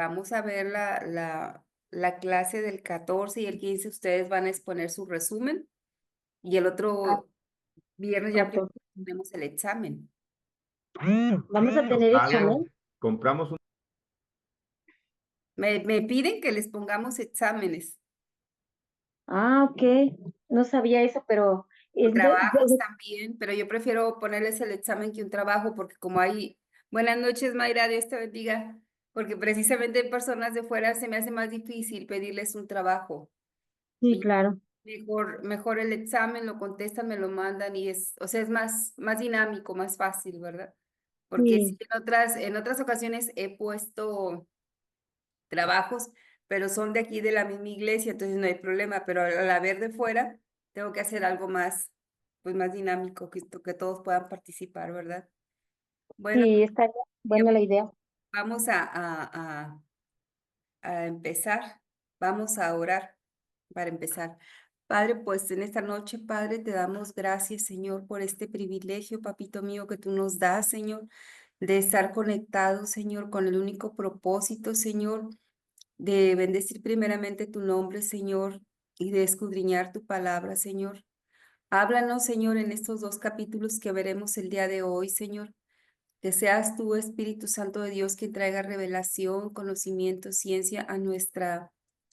vamos a ver la clase del 14 y el 15. Ustedes van a exponer su resumen y el Ah, otro viernes ya ok. tenemos el examen. Vamos a tener Claro, examen. compramos un... Me piden que les pongamos exámenes, Ah, ok. No sabía eso, pero o trabajos también, pero yo prefiero ponerles el examen que un trabajo porque como hay... Buenas noches, Mayra, Dios te bendiga, porque precisamente en personas de fuera se me hace más difícil pedirles un trabajo. sí, Y claro. mejor el examen, lo contestan, me lo mandan y es, o sea, es más dinámico, más fácil, ¿verdad? Porque sí, Sí, en otras ocasiones he puesto trabajos, pero son de aquí de la misma iglesia, entonces no hay problema, pero al haber de fuera, tengo que hacer algo más, pues más dinámico, que todos puedan participar, ¿verdad? Bueno, sí, está buena la idea. vamos a empezar, vamos a orar para empezar. Padre, pues en esta noche, Padre, te damos gracias, Señor, por este privilegio, papito mío, que tú nos das, Señor, de estar conectados, Señor, con el único propósito, Señor, de bendecir primeramente tu nombre, Señor, y de escudriñar tu palabra, Señor. Háblanos, Señor, en estos dos capítulos que veremos el día de hoy, Señor. Que seas tú, Espíritu Santo de Dios, quien traiga revelación, conocimiento, ciencia a nuestra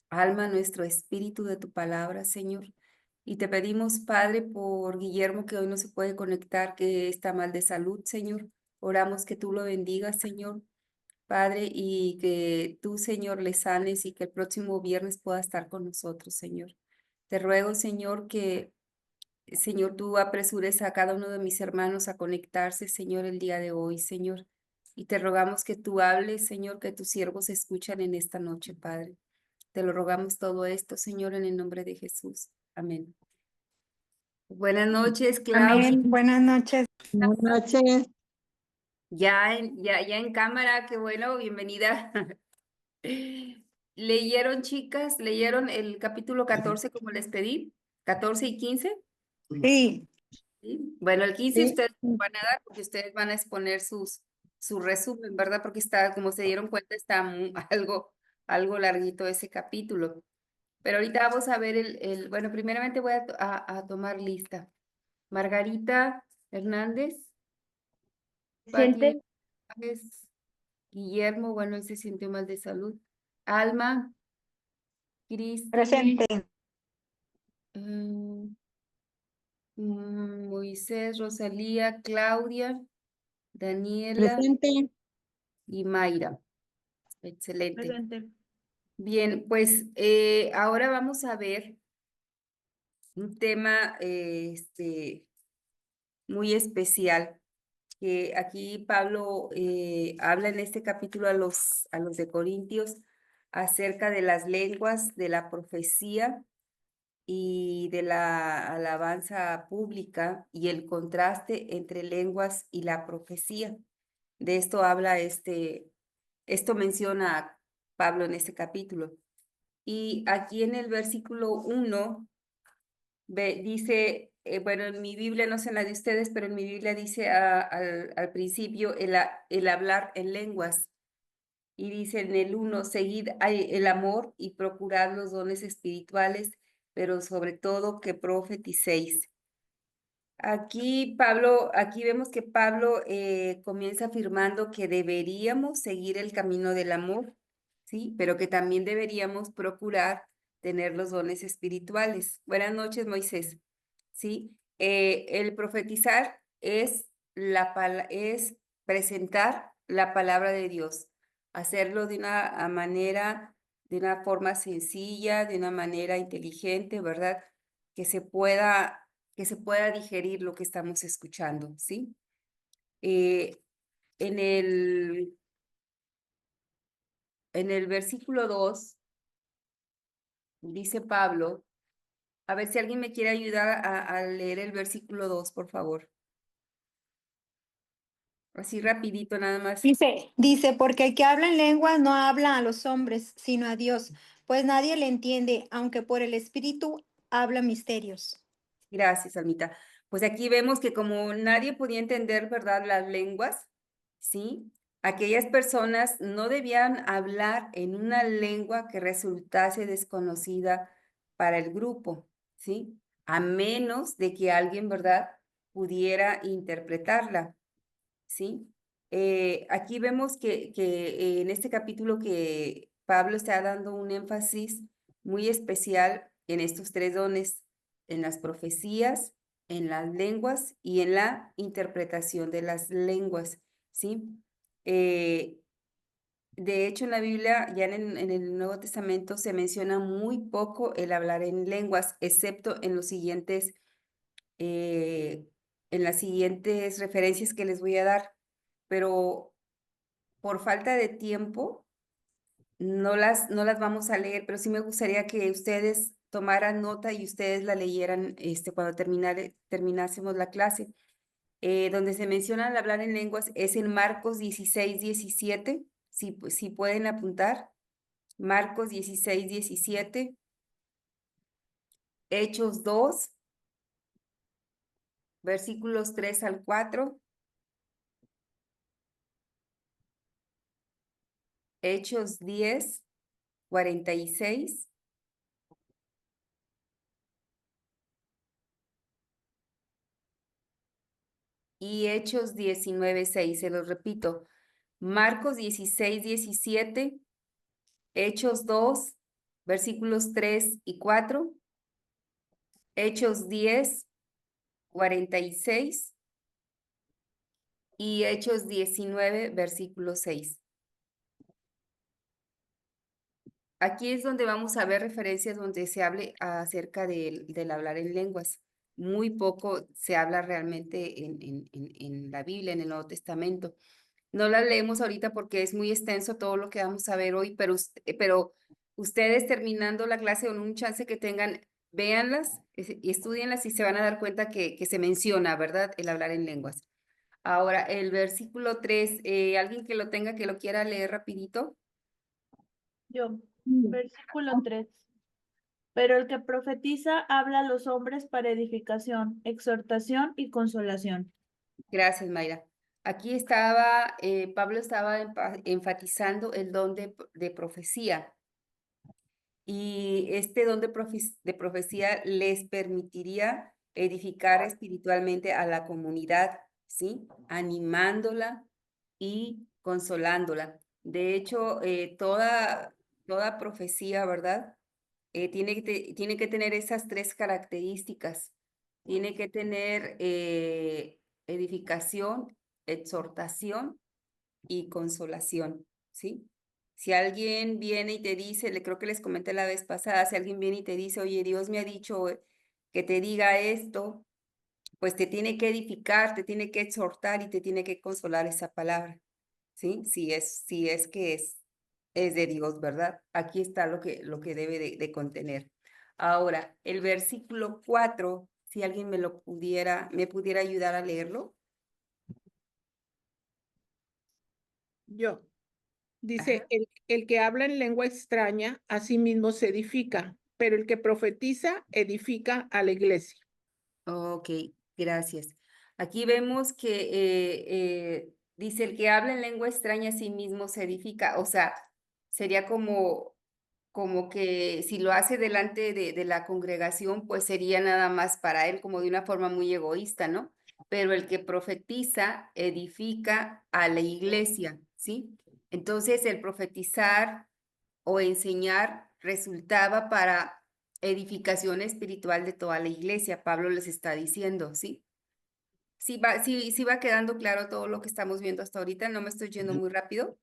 alma, a nuestro espíritu de tu palabra, Señor. Y te pedimos, Padre, por Guillermo, que hoy no se puede conectar, que está mal de salud, Señor. Oramos que tú lo bendigas, Señor, Padre, y que tú, Señor, le sanes y que el próximo viernes pueda estar con nosotros, Señor. Te ruego, Señor, que Señor, tú apresures a cada uno de mis hermanos a conectarse, Señor, el día de hoy, Señor. Y te rogamos que tú hables, Señor, que tus siervos escuchan en esta noche, Padre. Te lo rogamos todo esto, Señor, en el nombre de Jesús. Amén. Buenas noches, Claudia. Amén. Buenas noches. Buenas noches. Ya en cámara, qué bueno, bienvenida. ¿Leyeron, chicas? ¿Leyeron el capítulo 14 como les pedí? ¿14 y 15? Sí, Sí. Bueno, el 15 Sí, ustedes van a dar porque ustedes van a exponer su resumen, ¿verdad? Porque está, como se dieron cuenta, está algo larguito ese capítulo. Pero ahorita vamos a ver bueno, primeramente voy a tomar lista. Margarita Hernández, Pati presente. Hernández, Guillermo, bueno, él se sintió mal de salud. Alma, Cristi, presente. mm, Moisés, Rosalía, Claudia, Daniela Presente. y Mayra. Excelente. Presente. Bien, pues ahora vamos a ver un tema muy especial que aquí Pablo habla en este capítulo a los de Corintios acerca de las lenguas, de la profecía y de la alabanza pública y el contraste entre lenguas y la profecía. De esto habla esto menciona Pablo en este capítulo. Y aquí en el versículo 1 dice, bueno, en mi Biblia, no sé en la de ustedes, pero en mi Biblia dice al principio el hablar en lenguas. Y dice en el 1, seguid el amor y procurad los dones espirituales, pero sobre todo que profeticéis. Aquí vemos que Pablo comienza afirmando que deberíamos seguir el camino del amor, ¿sí? Pero que también deberíamos procurar tener los dones espirituales. Buenas noches, Moisés, ¿sí? El profetizar es presentar la palabra de Dios, hacerlo de una manera, de una forma sencilla, de una manera inteligente, ¿verdad? Que se pueda que se pueda digerir lo que estamos escuchando, ¿sí? Eh, en el versículo 2 dice Pablo, a ver si alguien me quiere ayudar a leer el versículo 2, por favor. Así rapidito nada más. Dice, porque el que habla en lenguas no habla a los hombres, sino a Dios, pues nadie le entiende, aunque por el Espíritu habla misterios. Gracias, Almita. Pues aquí vemos que como nadie podía entender, ¿verdad? Las lenguas, ¿sí? Aquellas personas no debían hablar en una lengua que resultase desconocida para el grupo, ¿sí? A menos de que alguien, ¿verdad?, pudiera interpretarla, ¿sí? Aquí vemos que en este capítulo que Pablo está dando un énfasis muy especial en estos tres dones, en las profecías, en las lenguas y en la interpretación de las lenguas, ¿sí? Eh, de hecho, en la Biblia, ya en el Nuevo Testamento, se menciona muy poco el hablar en lenguas, excepto eh, en las siguientes referencias que les voy a dar. Pero por falta de tiempo, no las vamos a leer, pero sí me gustaría que ustedes tomaran nota y ustedes la leyeran cuando terminásemos la clase. Donde se menciona el hablar en lenguas es en Marcos 16:17, si pueden apuntar. Marcos 16:17, Hechos 2, versículos 3 al 4, Hechos 10:46 y Hechos 19:6. Se los repito, Marcos 16:17, Hechos 2, versículos 3 y 4, Hechos 10:46 y Hechos 19, versículo 6. Aquí es donde vamos a ver referencias donde se hable acerca del hablar en lenguas. Muy poco se habla realmente en la Biblia, en el Nuevo Testamento. No las leemos ahorita porque es muy extenso todo lo que vamos a ver hoy, pero ustedes terminando la clase o en un chance que tengan, véanlas y estudienlas y se van a dar cuenta que se menciona, ¿verdad?, el hablar en lenguas. Ahora, el versículo 3, alguien que lo tenga, que lo quiera leer rapidito. Yo, versículo 3. Pero el que profetiza habla a los hombres para edificación, exhortación y consolación. Gracias, Mayra. Aquí Pablo estaba enfatizando el don de profecía. Y este don de profecía les permitiría edificar espiritualmente a la comunidad, ¿sí? Animándola y consolándola. De hecho, toda profecía, ¿verdad? Tiene que tener esas tres características. Tiene que tener edificación, exhortación y consolación, ¿sí? Si alguien viene y te dice, creo que les comenté la vez pasada, si alguien viene y te dice, oye, Dios me ha dicho que te diga esto, pues te tiene que edificar, te tiene que exhortar y te tiene que consolar esa palabra, ¿sí? Si es que es de Dios, ¿verdad? Aquí está lo que debe de contener. Ahora, el versículo 4, si alguien me pudiera ayudar a leerlo. Yo. Dice, Ajá. el que habla en lengua extraña, a sí mismo se edifica, pero el que profetiza, edifica a la iglesia. Ok, gracias. Aquí vemos que dice, el que habla en lengua extraña a sí mismo se edifica. O sea, sería como que si lo hace delante de la congregación, pues sería nada más para él, como de una forma muy egoísta, ¿no? Pero el que profetiza edifica a la iglesia, ¿sí? Entonces, el profetizar o enseñar resultaba para edificación espiritual de toda la iglesia. Pablo les está diciendo, ¿sí? Sí va quedando claro todo lo que estamos viendo hasta ahorita, no me estoy yendo muy rápido.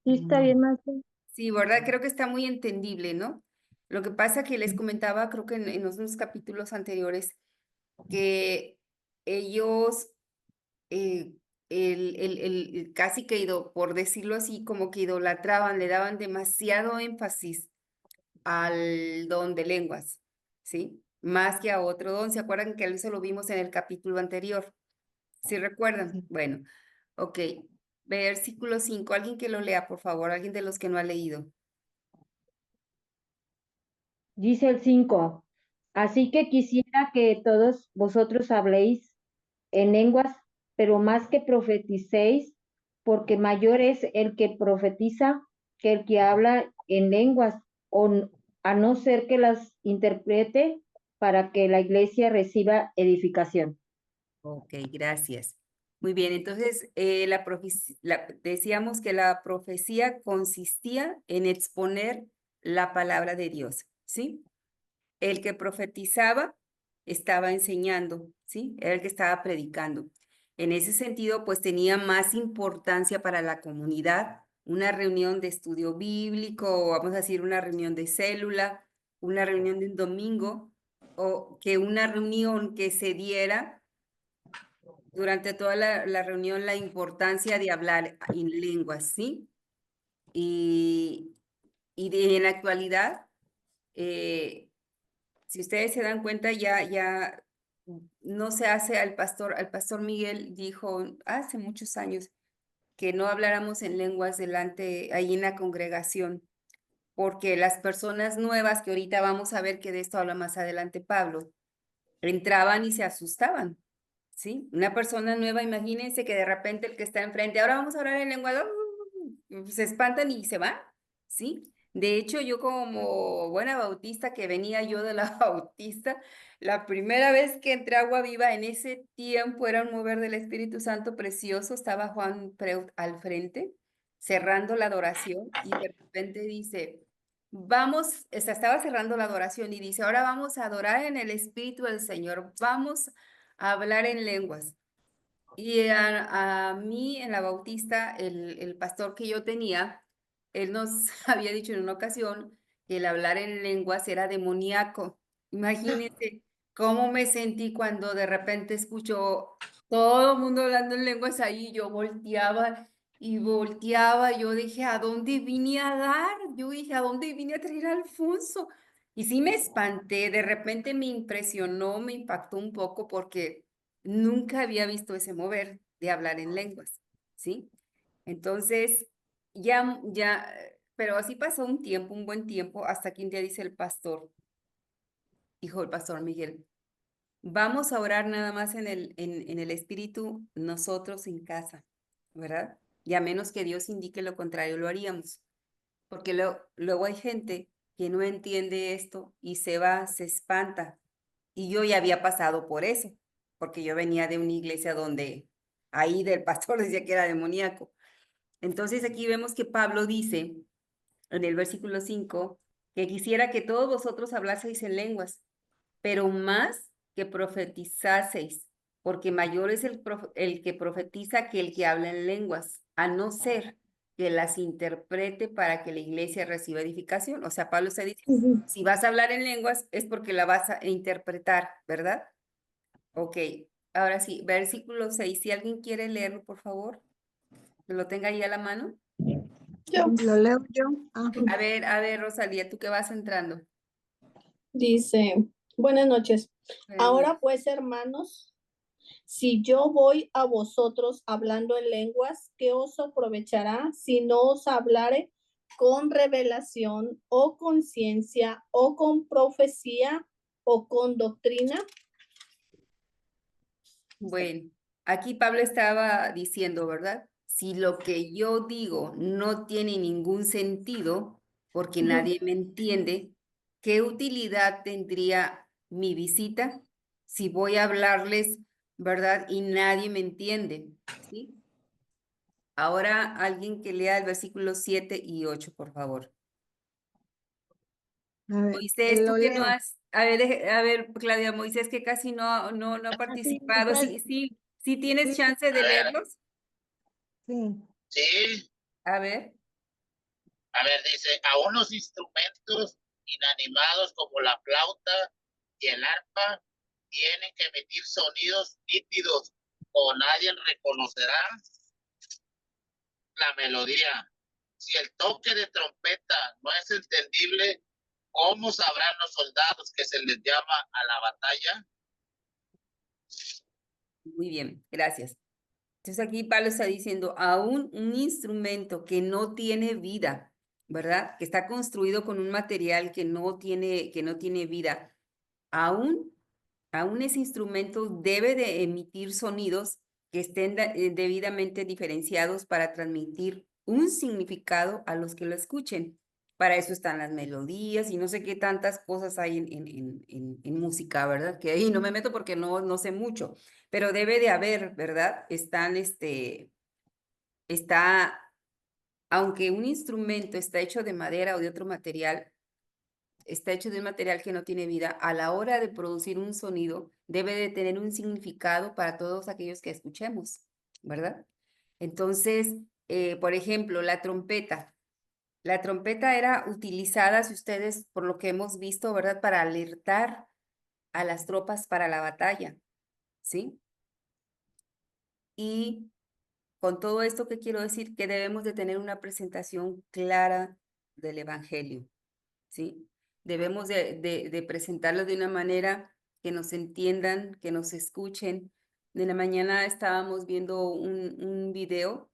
Sí, está bien, maestra. Sí, ¿verdad? Creo que está muy entendible, ¿no? Lo que pasa que les comentaba, creo que en unos capítulos anteriores, que ellos, eh, casi que por decirlo así, como que idolatraban, le daban demasiado énfasis al don de lenguas, ¿sí? Más que a otro don. ¿Se acuerdan que eso lo vimos en el capítulo anterior? ¿Sí recuerdan? Bueno, ok. Versículo 5. Alguien que lo lea, por favor, alguien de los que no ha leído. Dice el 5. Así que quisiera que todos vosotros habléis en lenguas, pero más que profeticéis, porque mayor es el que profetiza que el que habla en lenguas, a no ser que las interprete para que la iglesia reciba edificación. Ok, gracias. Muy bien, entonces decíamos que la profecía consistía en exponer la palabra de Dios, ¿sí? El que profetizaba estaba enseñando, ¿sí? Era el que estaba predicando. En ese sentido, pues tenía más importancia para la comunidad una reunión de estudio bíblico, o vamos a decir una reunión de célula, una reunión de un domingo, o que una reunión que se diera durante toda la reunión la importancia de hablar en lenguas, ¿sí? Y en la actualidad, si ustedes se dan cuenta, ya no se hace al pastor Miguel dijo hace muchos años que no habláramos en lenguas delante, ahí en la congregación, porque las personas nuevas, que ahorita vamos a ver que de esto habla más adelante Pablo, entraban y se asustaban, ¿sí? Una persona nueva, imagínense que de repente el que está enfrente, ahora vamos a hablar en lengua, se espantan y se van, ¿sí? De hecho, yo como buena bautista, que venía yo de la bautista, la primera vez que entré a Agua Viva, en ese tiempo era un mover del Espíritu Santo precioso, estaba Juan Preut al frente, cerrando la adoración, y de repente dice, vamos, estaba cerrando la adoración y dice, ahora vamos a adorar en el Espíritu del Señor, vamos a hablar en lenguas. Y a mí en la Bautista, el pastor que yo tenía, él nos había dicho en una ocasión que el hablar en lenguas era demoníaco. Imagínense cómo me sentí cuando de repente escucho todo el mundo hablando en lenguas ahí. Yo volteaba y volteaba. Yo dije, ¿a dónde vine a dar? Yo dije, ¿a dónde vine a traer a Alfonso? Y sí me espanté, de repente me impresionó, me impactó un poco porque nunca había visto ese mover de hablar en lenguas, ¿sí? Entonces, pero así pasó un tiempo, un buen tiempo, hasta que un día dice el pastor, dijo el pastor Miguel, vamos a orar nada más en el espíritu nosotros en casa, ¿verdad? Y a menos que Dios indique lo contrario, lo haríamos. Porque luego hay gente que no entiende esto y se va, se espanta. Y yo ya había pasado por eso, porque yo venía de una iglesia donde ahí del pastor decía que era demoníaco. Entonces aquí vemos que Pablo dice en el versículo 5 que quisiera que todos vosotros hablaseis en lenguas, pero más que profetizaseis, porque mayor es el que profetiza que el que habla en lenguas, a no ser que las interprete para que la iglesia reciba edificación. O sea, Pablo está diciendo, si vas a hablar en lenguas es porque la vas a interpretar, ¿verdad? Ok, ahora sí, versículo 6, si alguien quiere leerlo, por favor, que lo tenga ahí a la mano. Yo. Lo leo yo. A ver, Rosalía, tú que vas entrando. Dice, buenas noches. Buenas Ahora noches. pues, hermanos, si yo voy a vosotros hablando en lenguas, ¿qué os aprovechará si no os hablare con revelación o con ciencia o con profecía o con doctrina? Bueno, aquí Pablo estaba diciendo, ¿verdad? Si lo que yo digo no tiene ningún sentido, porque nadie me entiende, ¿qué utilidad tendría mi visita si voy a hablarles, ¿verdad? Y nadie me entiende, ¿sí? Ahora alguien que lea el versículo 7 y 8, por favor. A ver, Moisés, tú lo que no leo. has, a ver, Claudia, Moisés que casi no ha participado, sí tienes Sí, chance de leerlos. sí. Sí, A ver, a ver, dice, a unos instrumentos inanimados como la flauta y el arpa tienen que emitir sonidos nítidos o nadie reconocerá la melodía. Si el toque de trompeta no es entendible, ¿cómo sabrán los soldados que se les llama a la batalla? muy bien, gracias. Entonces aquí Pablo está diciendo, aún un instrumento que no tiene vida, ¿verdad? Que está construido con un material que no tiene vida, aún ese instrumento debe de emitir sonidos que estén debidamente diferenciados para transmitir un significado a los que lo escuchen. Para eso están las melodías y no sé qué tantas cosas hay en música, ¿verdad? Que ahí no me meto porque no sé mucho, pero debe de haber, ¿verdad? Está, aunque un instrumento está hecho de madera o de otro material, está hecho de un material que no tiene vida, a la hora de producir un sonido, debe de tener un significado para todos aquellos que escuchemos, ¿verdad? Entonces, por ejemplo, la trompeta. La trompeta era utilizada, si ustedes, por lo que hemos visto, ¿verdad? Para alertar a las tropas para la batalla, ¿sí? Y con todo esto que quiero decir, que debemos de tener una presentación clara del Evangelio, ¿sí? Debemos de presentarlo de una manera que nos entiendan, que nos escuchen. De la mañana estábamos viendo un video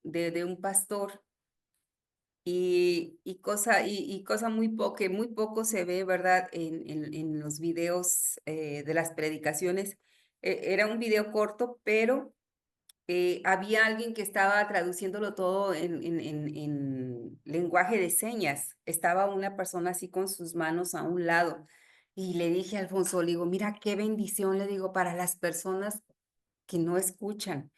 de un pastor y cosa que muy poco se ve, ¿verdad? En los videos de las predicaciones. Era un video corto, pero había alguien que estaba traduciéndolo todo en lenguaje de señas. Estaba una persona así con sus manos a un lado. Y le dije a Alfonso, le digo, mira qué bendición, le digo, para las personas que no escuchan.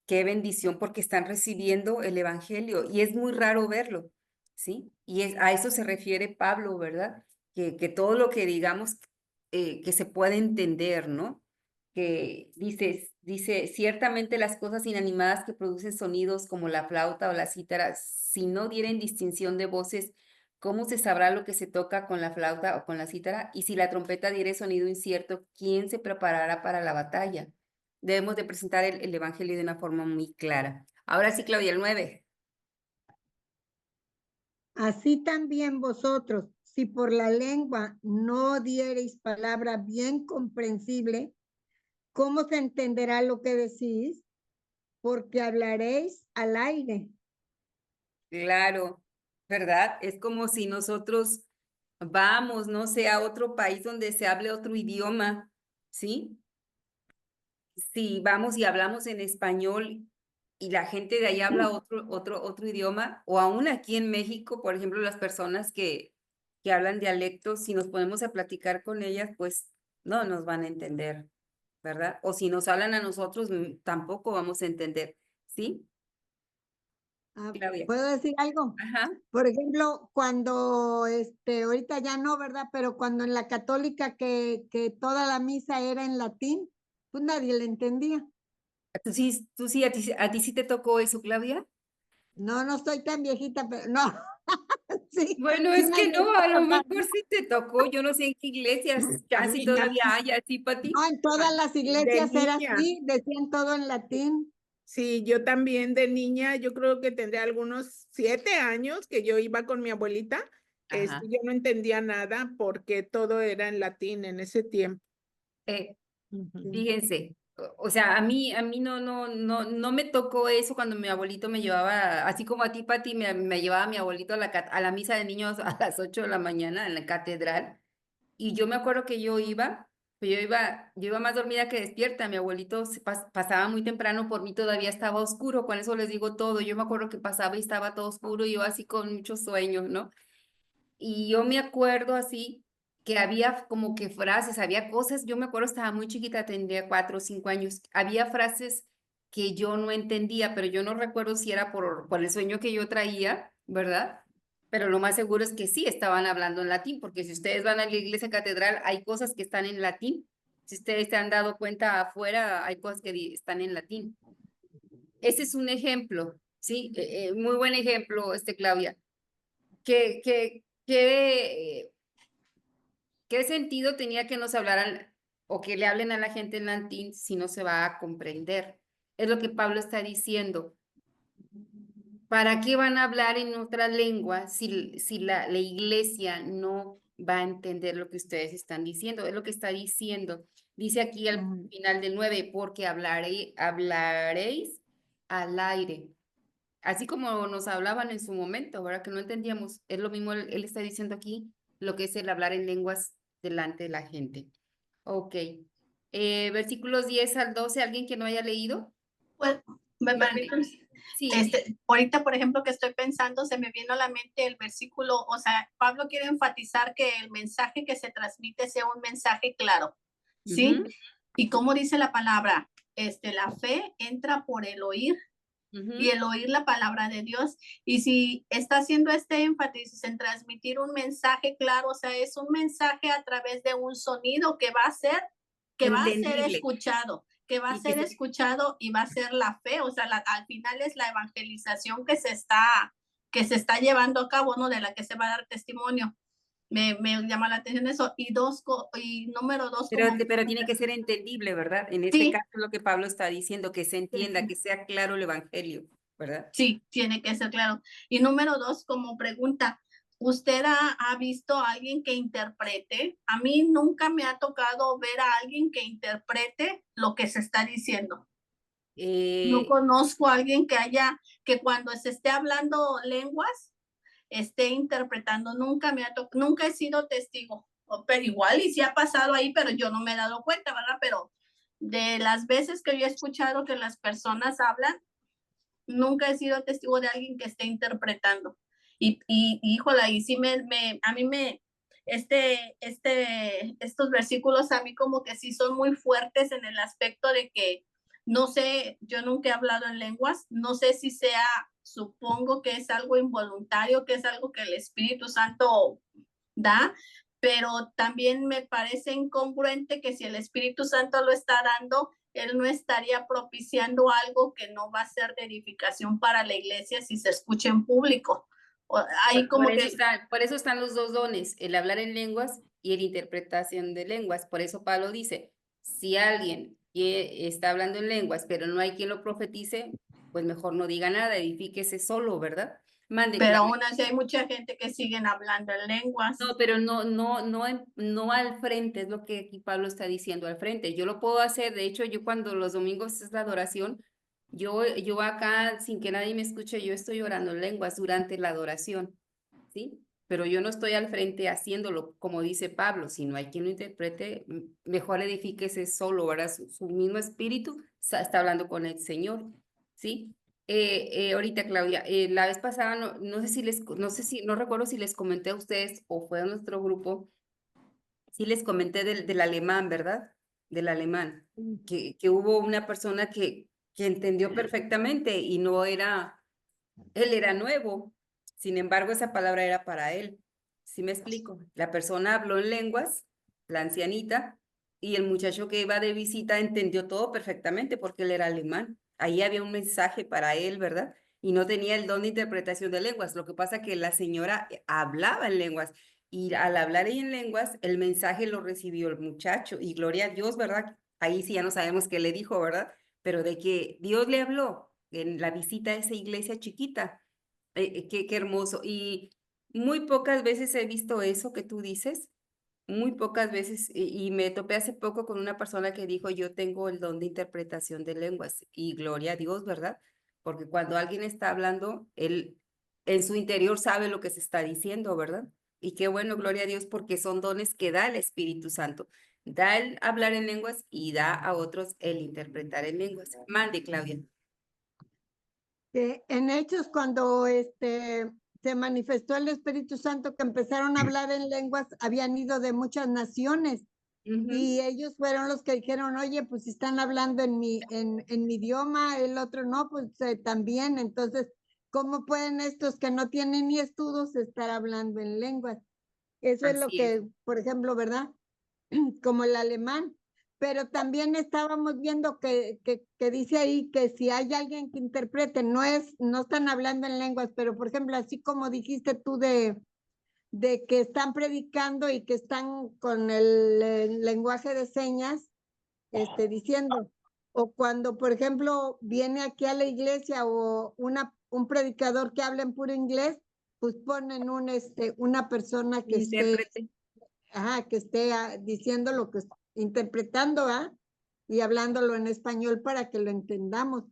Qué bendición porque están recibiendo el evangelio y es muy raro verlo, ¿sí? Y a eso se refiere Pablo, ¿verdad? Que todo lo que digamos que se puede entender, ¿no? Que dice, ciertamente las cosas inanimadas que producen sonidos como la flauta o la cítara, si no dieren distinción de voces, ¿cómo se sabrá lo que se toca con la flauta o con la cítara? Y si la trompeta diere sonido incierto, ¿quién se preparará para la batalla? Debemos de presentar el evangelio de una forma muy clara. Ahora sí, Claudia, el 9. Así también vosotros, si por la lengua no diereis palabra bien comprensible, ¿cómo se entenderá lo que decís? Porque hablaréis al aire. Claro, ¿verdad? Es como si nosotros vamos, no sé, a otro país donde se hable otro idioma, ¿sí? Si vamos y hablamos en español y la gente de ahí habla otro idioma, o aún aquí en México, por ejemplo, las personas que hablan dialectos, si nos ponemos a platicar con ellas, pues no nos van a entender, ¿verdad? O si nos hablan a nosotros, tampoco vamos a entender, ¿sí? Claudia. ¿Puedo decir algo? Ajá. Por ejemplo, cuando, ahorita ya no, ¿verdad? Pero cuando en la católica que toda la misa era en latín, pues nadie le entendía. Tú sí, a ti sí te tocó eso, Claudia. No, no estoy tan viejita, pero no. Sí, Bueno, sí es me que no, alcanzó a a lo tocar. mejor sí te tocó, yo no sé en qué iglesias, A casi mí, todavía hay así, Pati. No, en todas las de iglesias era niña, así, decían todo en latín. sí, yo también de niña, yo creo que tendría algunos 7 años que yo iba con mi abuelita. Ajá. Yo no entendía nada porque todo era en latín en ese tiempo. Eh, Ujú. Fíjense, o sea, a mí no me tocó eso cuando mi abuelito me llevaba, así como a ti, Pati, me llevaba mi abuelito a la misa de niños a las 8 de la mañana en la catedral. Y yo me acuerdo que yo iba más dormida que despierta. Mi abuelito pasaba muy temprano por mí, todavía estaba oscuro, con eso les digo todo. Yo me acuerdo que pasaba y estaba todo oscuro y yo así con muchos sueños, ¿no? Y yo me acuerdo así que había como que frases, había cosas, yo me acuerdo estaba muy chiquita, tendría 4 o 5 años, había frases que yo no entendía, pero yo no recuerdo si era por el sueño que yo traía, ¿verdad? Pero lo más seguro es que sí estaban hablando en latín, porque si ustedes van a la iglesia catedral, hay cosas que están en latín. Si ustedes se han dado cuenta afuera, hay cosas que están en latín. Ese es un ejemplo, ¿sí? Muy buen ejemplo, Claudia. ¿Qué, qué, qué, qué sentido tenía que nos hablaran o que le hablen a la gente en latín si no se va a comprender? Es lo que Pablo está diciendo. ¿Para qué van a hablar en otra lengua si la iglesia no va a entender lo que ustedes están diciendo? Es lo que está diciendo. Dice aquí al final del 9, porque hablaréis al aire. Así como nos hablaban en su momento, ¿verdad? Que no entendíamos. Es lo mismo, él está diciendo aquí lo que es el hablar en lenguas delante de la gente. Ok. Versículos 10 al 12, ¿alguien que no haya leído? Pues, ¿me Mande. permiten? Sí. Ahorita, por ejemplo, que estoy pensando, se me vino a la mente el versículo, o sea, Pablo quiere enfatizar que el mensaje que se transmite sea un mensaje claro, ¿sí? Ujú, Y como dice la palabra, la fe entra por el oír ujú. y el oír la palabra de Dios. Y si está haciendo este énfasis en transmitir un mensaje claro, o sea, es un mensaje a través de un sonido que va a ser Entendible. escuchado, que va a Y que ser se- escuchado y va a ser la fe, o sea, al final es la evangelización que se está llevando a cabo, ¿no? De la que se va a dar testimonio. Me llama la atención eso. Y número dos, Pero tiene que ser entendible, ¿verdad? En este Sí. caso lo que Pablo está diciendo, que se entienda, que sea claro el evangelio, ¿verdad? Sí, tiene que ser claro. Y número dos, como pregunta, ¿usted ha visto a alguien que interprete? A mí nunca me ha tocado ver a alguien que interprete lo que se está diciendo. No conozco a alguien que cuando se esté hablando lenguas, esté interpretando. Nunca he sido testigo. Pero igual, y sí ha pasado ahí, pero yo no me he dado cuenta, ¿verdad? Pero de las veces que yo he escuchado que las personas hablan, nunca he sido testigo de alguien que esté interpretando. Híjola, y sí a mí estos versículos a mí como que sí son muy fuertes en el aspecto de que, no sé, yo nunca he hablado en lenguas, no sé si supongo que es algo involuntario, que es algo que el Espíritu Santo da, pero también me parece incongruente que si el Espíritu Santo lo está dando, él no estaría propiciando algo que no va a ser de edificación para la iglesia si se escucha en público. Por eso están los dos dones, el hablar en lenguas y el interpretación de lenguas. Por eso Pablo dice, si alguien está hablando en lenguas, pero no hay quien lo profetice, pues mejor no diga nada, edifíquese solo, ¿verdad? Mande, Pero Claudia. aún así hay mucha gente que siguen hablando en lenguas. No, pero no al frente, es lo que aquí Pablo está diciendo, al frente. Yo lo puedo hacer, de hecho, yo cuando los domingos es la adoración, yo acá, sin que nadie me escuche, yo estoy orando en lenguas durante la adoración, ¿sí? Pero yo no estoy al frente haciéndolo, como dice Pablo, si no hay quien lo interprete, mejor edifíquese solo, ¿verdad? Su mismo espíritu está hablando con el Señor, ¿sí? Ahorita, Claudia, la vez pasada, no recuerdo si les comenté a ustedes o fue a nuestro grupo, sí les comenté del alemán, ¿verdad? Del alemán, que hubo una persona que entendió perfectamente y él era nuevo, sin embargo, esa palabra era para él. ¿Sí me explico? La persona habló en lenguas, la ancianita, y el muchacho que iba de visita entendió todo perfectamente porque él era alemán. Ahí había un mensaje para él, ¿verdad? Y no tenía el don de interpretación de lenguas. Lo que pasa que la señora hablaba en lenguas y al hablar en lenguas, el mensaje lo recibió el muchacho y gloria a Dios, ¿verdad? Ahí sí ya no sabemos qué le dijo, ¿verdad? Pero de que Dios le habló en la visita a esa iglesia chiquita. Qué hermoso. Y muy pocas veces he visto eso que tú dices, muy pocas veces, y me topé hace poco con una persona que dijo, yo tengo el don de interpretación de lenguas, y gloria a Dios, ¿verdad? Porque cuando alguien está hablando, él en su interior sabe lo que se está diciendo, ¿verdad? Y qué bueno, gloria a Dios, porque son dones que da el Espíritu Santo. Da el hablar en lenguas y da a otros el interpretar en lenguas. Mande, Claudia. En Hechos, cuando se manifestó el Espíritu Santo, que empezaron a hablar en lenguas, habían ido de muchas naciones. Y ellos fueron los que dijeron, oye, pues si están hablando en mi idioma, el otro no, pues también. Entonces, ¿cómo pueden estos que no tienen ni estudios estar hablando en lenguas? Eso es lo Así es. que, por ejemplo, ¿verdad? Como el alemán. Pero también estábamos viendo que dice ahí que si hay alguien que interprete, no están hablando en lenguas, pero por ejemplo, así como dijiste tú de que están predicando y que están con el lenguaje de señas, diciendo, o cuando, por ejemplo, viene aquí a la iglesia o un predicador que habla en puro inglés, pues ponen una persona que Intérprete. esté diciendo lo que interpretando, y hablándolo en español para que lo entendamos.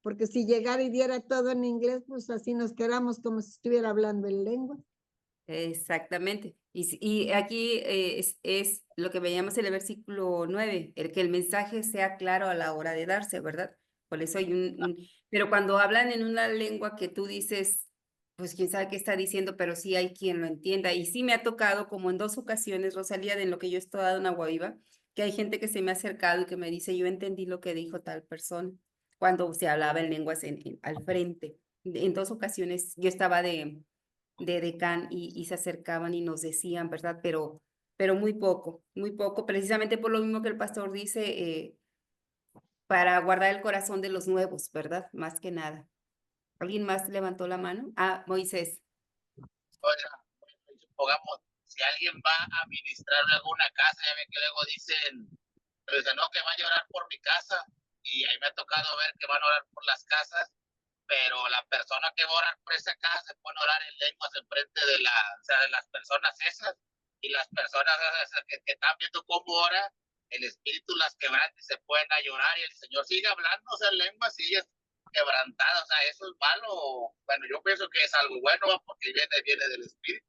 Porque si llegara y diera todo en inglés, pues así nos quedamos como si estuviera hablando en lengua. Exactamente. Y aquí es lo que veíamos en el versículo 9, el que el mensaje sea claro a la hora de darse, ¿verdad? Por eso hay pero cuando hablan en una lengua que tú dices, pues quién sabe qué está diciendo, pero sí hay quien lo entienda. Y sí me ha tocado, como en 2 ocasiones, Rosalía, de en lo que yo he estado en Agua Viva, que hay gente que se me ha acercado y que me dice, yo entendí lo que dijo tal persona, cuando se hablaba en lenguas al frente. En 2 ocasiones yo estaba de decán y se acercaban y nos decían, ¿verdad? Pero muy poco, precisamente por lo mismo que el pastor dice, para guardar el corazón de los nuevos, ¿verdad? Más que nada. ¿Alguien más levantó la mano? Ah, Moisés. Oiga, supongamos, si alguien va a ministrar luego una casa, ya ven que luego dicen, no, que va a llorar por mi casa, y ahí me ha tocado ver que van a orar por las casas, pero la persona que va a orar por esa casa se pone a orar en lenguas enfrente de de las personas esas, y las personas esas que están viendo cómo ora, el espíritu las quebranta y se pueden a llorar, y el Señor sigue hablando, o sea, en lenguas sigue quebrantada, o sea, eso es malo. Bueno, yo pienso que es algo bueno, porque viene del espíritu.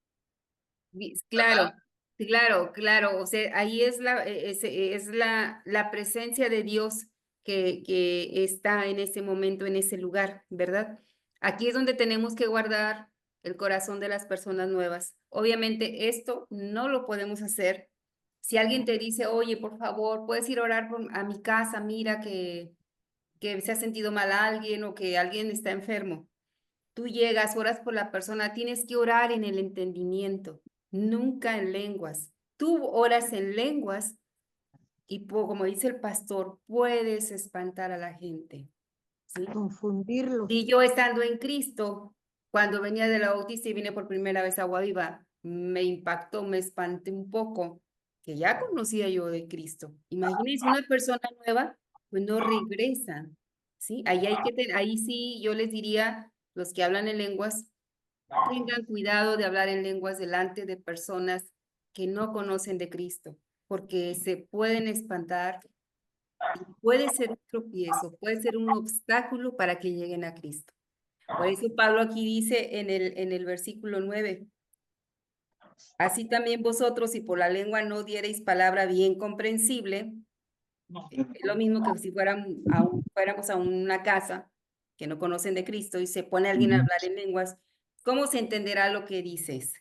Claro, claro, o sea, ahí es la presencia de Dios que está en ese momento, en ese lugar, ¿verdad? Aquí es donde tenemos que guardar el corazón de las personas nuevas. Obviamente esto no lo podemos hacer. Si alguien te dice, oye, por favor, puedes ir a orar a mi casa, mira que se ha sentido mal alguien o que alguien está enfermo. Tú llegas, oras por la persona, tienes que orar en el entendimiento, nunca en lenguas. Tú oras en lenguas y como dice el pastor, puedes espantar a la gente, ¿sí? Confundirlos. Y yo estando en Cristo, cuando venía de la Bautista y vine por primera vez a Agua Viva, me impactó, me espanté un poco, que ya conocía yo de Cristo. Imagínense una persona nueva, pues no regresan, ¿sí? Ahí sí yo les diría, los que hablan en lenguas, tengan cuidado de hablar en lenguas delante de personas que no conocen de Cristo, porque se pueden espantar y puede ser un tropiezo, puede ser un obstáculo para que lleguen a Cristo. Por eso Pablo aquí dice en el versículo 9, así también vosotros, si por la lengua no diereis palabra bien comprensible, es lo mismo que si fuéramos a una casa que no conocen de Cristo y se pone alguien a hablar en lenguas, ¿cómo se entenderá lo que dices?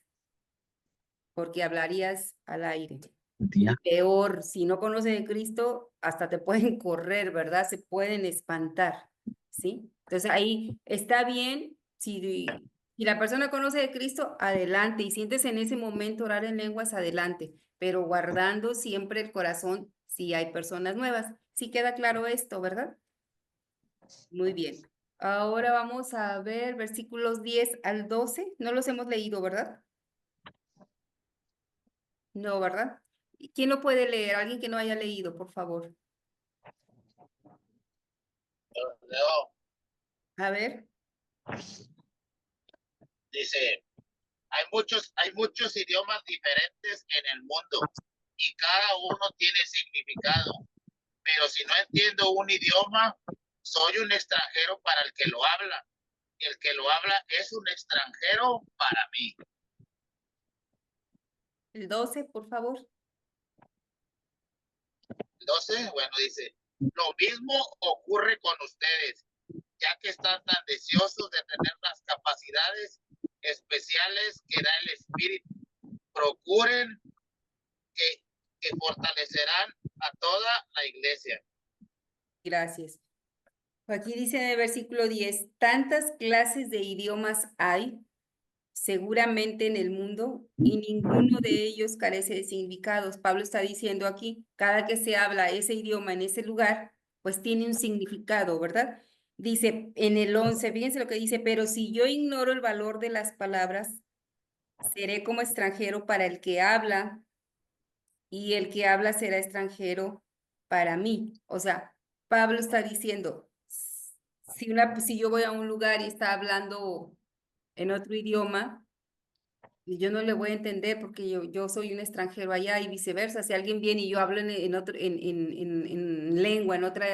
Porque hablarías al aire. Y peor, si no conocen de Cristo, hasta te pueden correr, ¿verdad? Se pueden espantar, ¿sí? Entonces ahí está bien, si la persona conoce de Cristo, adelante, y sientes en ese momento orar en lenguas, adelante, pero guardando siempre el corazón si hay personas nuevas. Sí queda claro esto, ¿verdad? Muy bien. Ahora vamos a ver versículos 10 al 12. No los hemos leído, ¿verdad? No, ¿verdad? ¿Quién lo puede leer? Alguien que no haya leído, por favor. Leo, A ver. dice, hay muchos idiomas diferentes en el mundo y cada uno tiene significado, pero si no entiendo un idioma, soy un extranjero para el que lo habla. El que lo habla es un extranjero para mí. El 12, por favor. 12, bueno, dice, lo mismo ocurre con ustedes, ya que están tan deseosos de tener las capacidades especiales que da el Espíritu. Procuren que fortalecerán a toda la iglesia. Gracias. Aquí dice en el versículo 10, tantas clases de idiomas hay seguramente en el mundo y ninguno de ellos carece de significados. Pablo está diciendo aquí, cada que se habla ese idioma en ese lugar, pues tiene un significado, ¿verdad? Dice en el 11, fíjense lo que dice, pero si yo ignoro el valor de las palabras, seré como extranjero para el que habla y el que habla será extranjero para mí. O sea, Pablo está diciendo, si yo voy a un lugar y está hablando en otro idioma, y yo no le voy a entender porque yo soy un extranjero allá y viceversa. Si alguien viene y yo hablo en otro, en lengua, en otro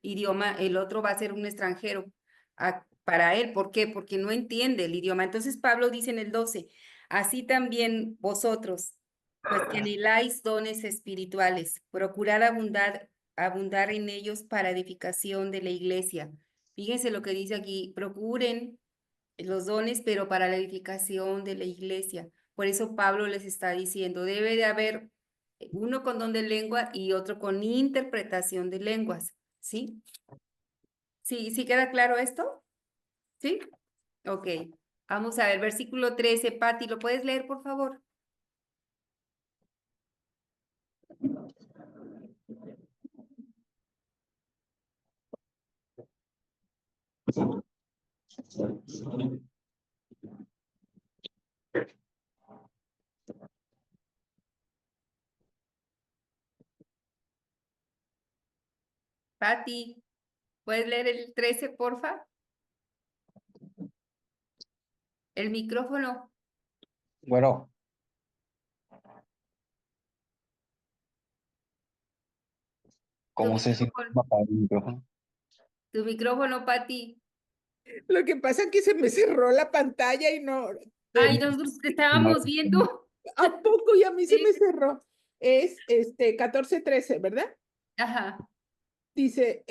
idioma, el otro va a ser un extranjero para él. ¿Por qué? Porque no entiende el idioma. Entonces Pablo dice en el 12, así también vosotros, Pues que anheláis dones espirituales, procurar abundar en ellos para edificación de la iglesia. Fíjense lo que dice aquí, procuren los dones, pero para la edificación de la iglesia. Por eso Pablo les está diciendo, debe de haber uno con don de lengua y otro con interpretación de lenguas, ¿sí? ¿Sí, sí queda claro esto? ¿Sí? Ok. Vamos a ver, versículo 13, Patti, ¿lo puedes leer, por favor? Patti, ¿puedes leer el 13, porfa? El micrófono. Bueno, Tu ¿cómo sé si micrófono, va a apagar el micrófono? tu micrófono, Patti. Lo que pasa es que se me cerró la pantalla y no. Ay, nosotros te estábamos viendo. ¿A poco? Y a mí se Sí. me cerró. Es 14:13, ¿verdad? Ajá. Dice,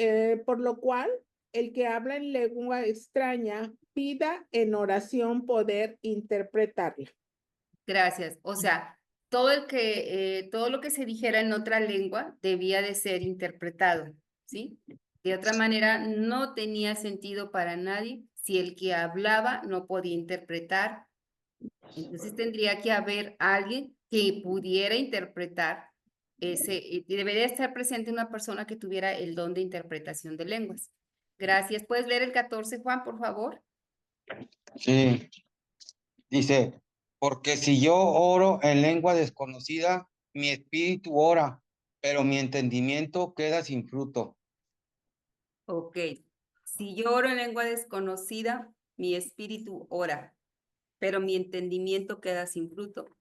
por lo cual, el que habla en lengua extraña pida en oración poder interpretarla. Gracias. O sea, todo lo que se dijera en otra lengua debía de ser interpretado, ¿sí? De otra manera, no tenía sentido para nadie si el que hablaba no podía interpretar. Entonces tendría que haber alguien que pudiera interpretar debería estar presente una persona que tuviera el don de interpretación de lenguas. Gracias. ¿Puedes leer el 14, Juan, por favor? Sí, dice, porque si yo oro en lengua desconocida, mi espíritu ora, pero mi entendimiento queda sin fruto. Ok. Si yo oro en lengua desconocida, mi espíritu ora, pero mi entendimiento queda sin fruto.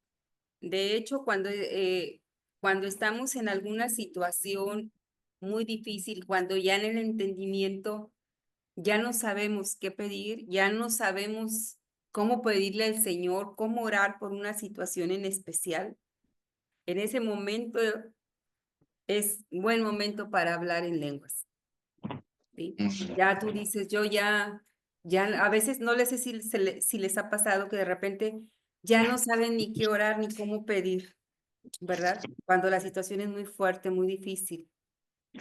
De hecho, cuando estamos en alguna situación muy difícil, cuando ya en el entendimiento ya no sabemos qué pedir, ya no sabemos cómo pedirle al Señor, cómo orar por una situación en especial, en ese momento es buen momento para hablar en lenguas. ¿Sí? Ya tú dices, ya a veces no les sé si les ha pasado que de repente ya no saben ni qué orar ni cómo pedir, ¿verdad? Cuando la situación es muy fuerte, muy difícil,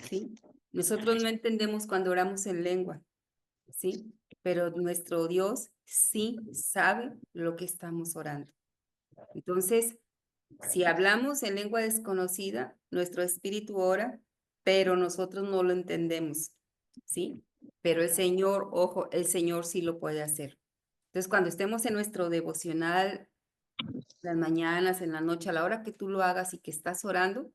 ¿sí? Nosotros no entendemos cuando oramos en lengua, ¿sí? Pero nuestro Dios sí sabe lo que estamos orando. Entonces, si hablamos en lengua desconocida, nuestro espíritu ora, pero nosotros no lo entendemos, ¿sí? Pero el Señor, ojo, el Señor sí lo puede hacer. Entonces, cuando estemos en nuestro devocional, las mañanas, en la noche, a la hora que tú lo hagas y que estás orando,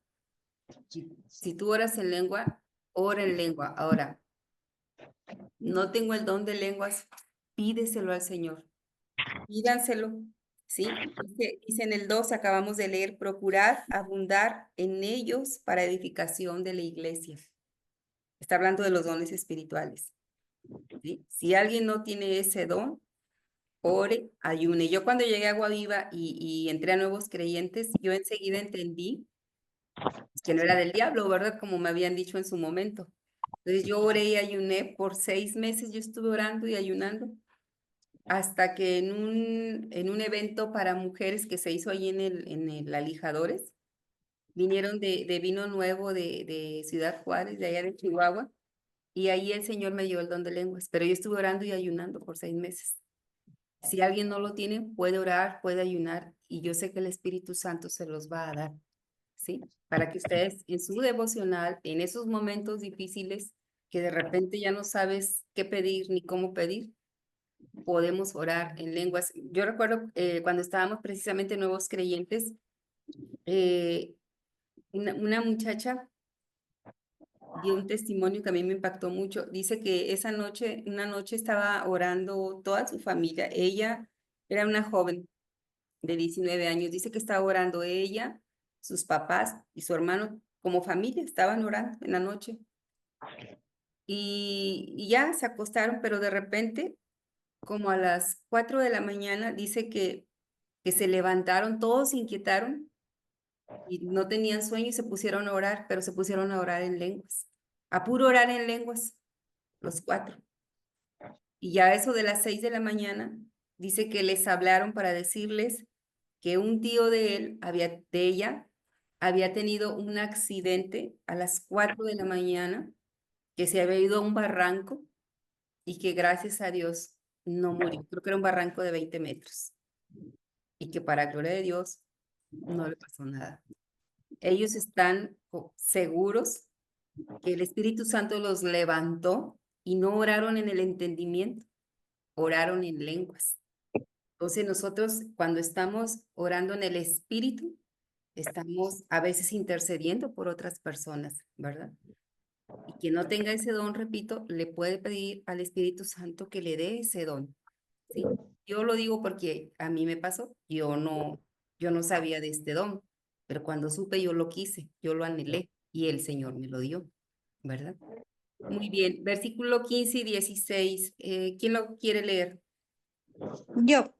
si tú oras en lengua, ora en lengua. Ahora, no tengo el don de lenguas, pídeselo al Señor. Pídanselo, ¿sí? Dice en el 2, acabamos de leer, procurar abundar en ellos para edificación de la iglesia. Está hablando de los dones espirituales, ¿sí? Si alguien no tiene ese don, ore, ayune. Yo cuando llegué a Agua Viva y entré a nuevos creyentes, yo enseguida entendí que no era del diablo, ¿verdad? Como me habían dicho en su momento. Entonces yo oré y ayuné por 6 meses, yo estuve orando y ayunando, hasta que en un evento para mujeres que se hizo ahí en el Alijadores, vinieron de vino nuevo de Ciudad Juárez, de allá de Chihuahua, y ahí el Señor me dio el don de lenguas, pero yo estuve orando y ayunando por 6 meses. Si alguien no lo tiene, puede orar, puede ayunar, y yo sé que el Espíritu Santo se los va a dar, ¿sí? Para que ustedes en su devocional, en esos momentos difíciles, que de repente ya no sabes qué pedir ni cómo pedir, podemos orar en lenguas. Yo recuerdo cuando estábamos precisamente nuevos creyentes, eh, una muchacha dio un testimonio que a mí me impactó mucho. Dice que esa noche, una noche estaba orando toda su familia. Ella era una joven de 19 años. Dice que estaba orando ella, sus papás y su hermano como familia, estaban orando en la noche. Y ya se acostaron, pero de repente, como a las 4 de la mañana, dice que se levantaron, todos se inquietaron y no tenían sueño y se pusieron a orar, pero se pusieron a orar en lenguas, a puro orar en lenguas, los 4. Y ya eso de las 6 de la mañana, dice que les hablaron para decirles que un tío de ella, había tenido un accidente a las 4 de la mañana, que se había ido a un barranco y que gracias a Dios no murió. Creo que era un barranco de 20 metros. Y que para gloria de Dios no le pasó nada. Ellos están seguros que el Espíritu Santo los levantó y no oraron en el entendimiento, oraron en lenguas. Entonces nosotros cuando estamos orando en el Espíritu, estamos a veces intercediendo por otras personas, ¿verdad? Y quien no tenga ese don, repito, le puede pedir al Espíritu Santo que le dé ese don, ¿sí? Yo lo digo porque a mí me pasó, yo no sabía de este don, pero cuando supe yo lo quise, yo lo anhelé y el Señor me lo dio, ¿verdad? Muy bien, versículo 15 y 16, ¿quién lo quiere leer? Yo.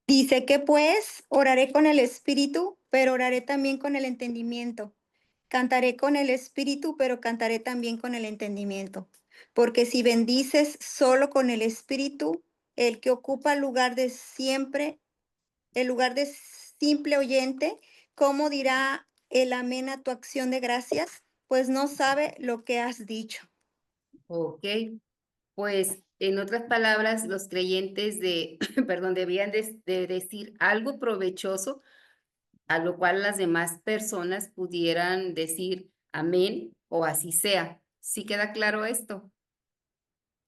Dice que pues oraré con el espíritu, pero oraré también con el entendimiento. Cantaré con el espíritu, pero cantaré también con el entendimiento. Porque si bendices solo con el espíritu, el que ocupa el lugar de siempre, el lugar de simple oyente, ¿cómo dirá el amén a tu acción de gracias? Pues no sabe lo que has dicho. Ok, pues en otras palabras, los creyentes perdón, debían de decir algo provechoso, a lo cual las demás personas pudieran decir amén o así sea. ¿Sí queda claro esto?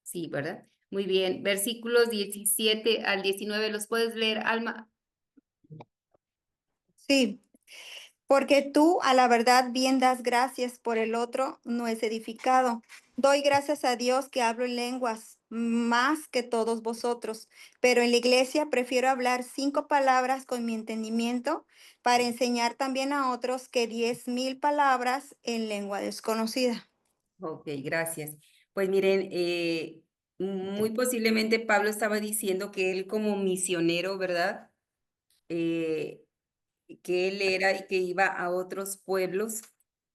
Sí, ¿verdad? Muy bien. Versículos 17 al 19, ¿los puedes leer, Alma? Sí. Porque tú a la verdad bien das gracias, por el otro no es edificado. Doy gracias a Dios que hablo en lenguas más que todos vosotros, pero en la iglesia prefiero hablar 5 palabras con mi entendimiento para enseñar también a otros que 10,000 palabras en lengua desconocida. Ok, gracias. Pues miren, muy posiblemente Pablo estaba diciendo que él como misionero, ¿verdad? Eh, que él era y que iba a otros pueblos,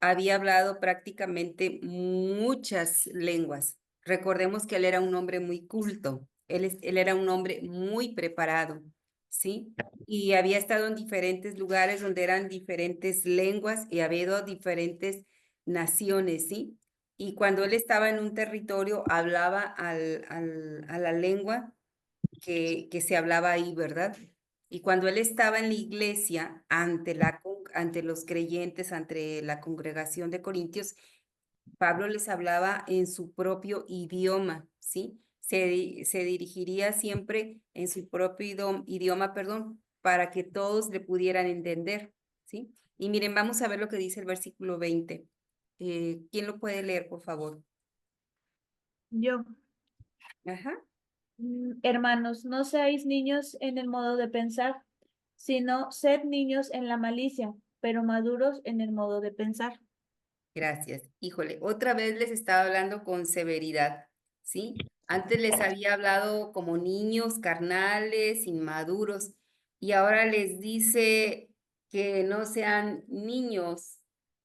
había hablado prácticamente muchas lenguas. Recordemos que él era un hombre muy culto, él era un hombre muy preparado, ¿sí? Y había estado en diferentes lugares donde eran diferentes lenguas y había ido a diferentes naciones, ¿sí? Y cuando él estaba en un territorio, hablaba a la lengua que se hablaba ahí, ¿verdad? Y cuando él estaba en la iglesia, ante los creyentes, ante la congregación de Corintios, Pablo les hablaba en su propio idioma, ¿sí? Se dirigiría siempre en su propio idioma, perdón, para que todos le pudieran entender, ¿sí? Y miren, vamos a ver lo que dice el versículo 20. ¿Quién lo puede leer, por favor? Yo. Ajá. Hermanos, no seáis niños en el modo de pensar, sino sed niños en la malicia, pero maduros en el modo de pensar. Gracias. Híjole, otra vez les estaba hablando con severidad, ¿sí? Antes les había hablado como niños carnales, inmaduros, y ahora les dice que no sean niños,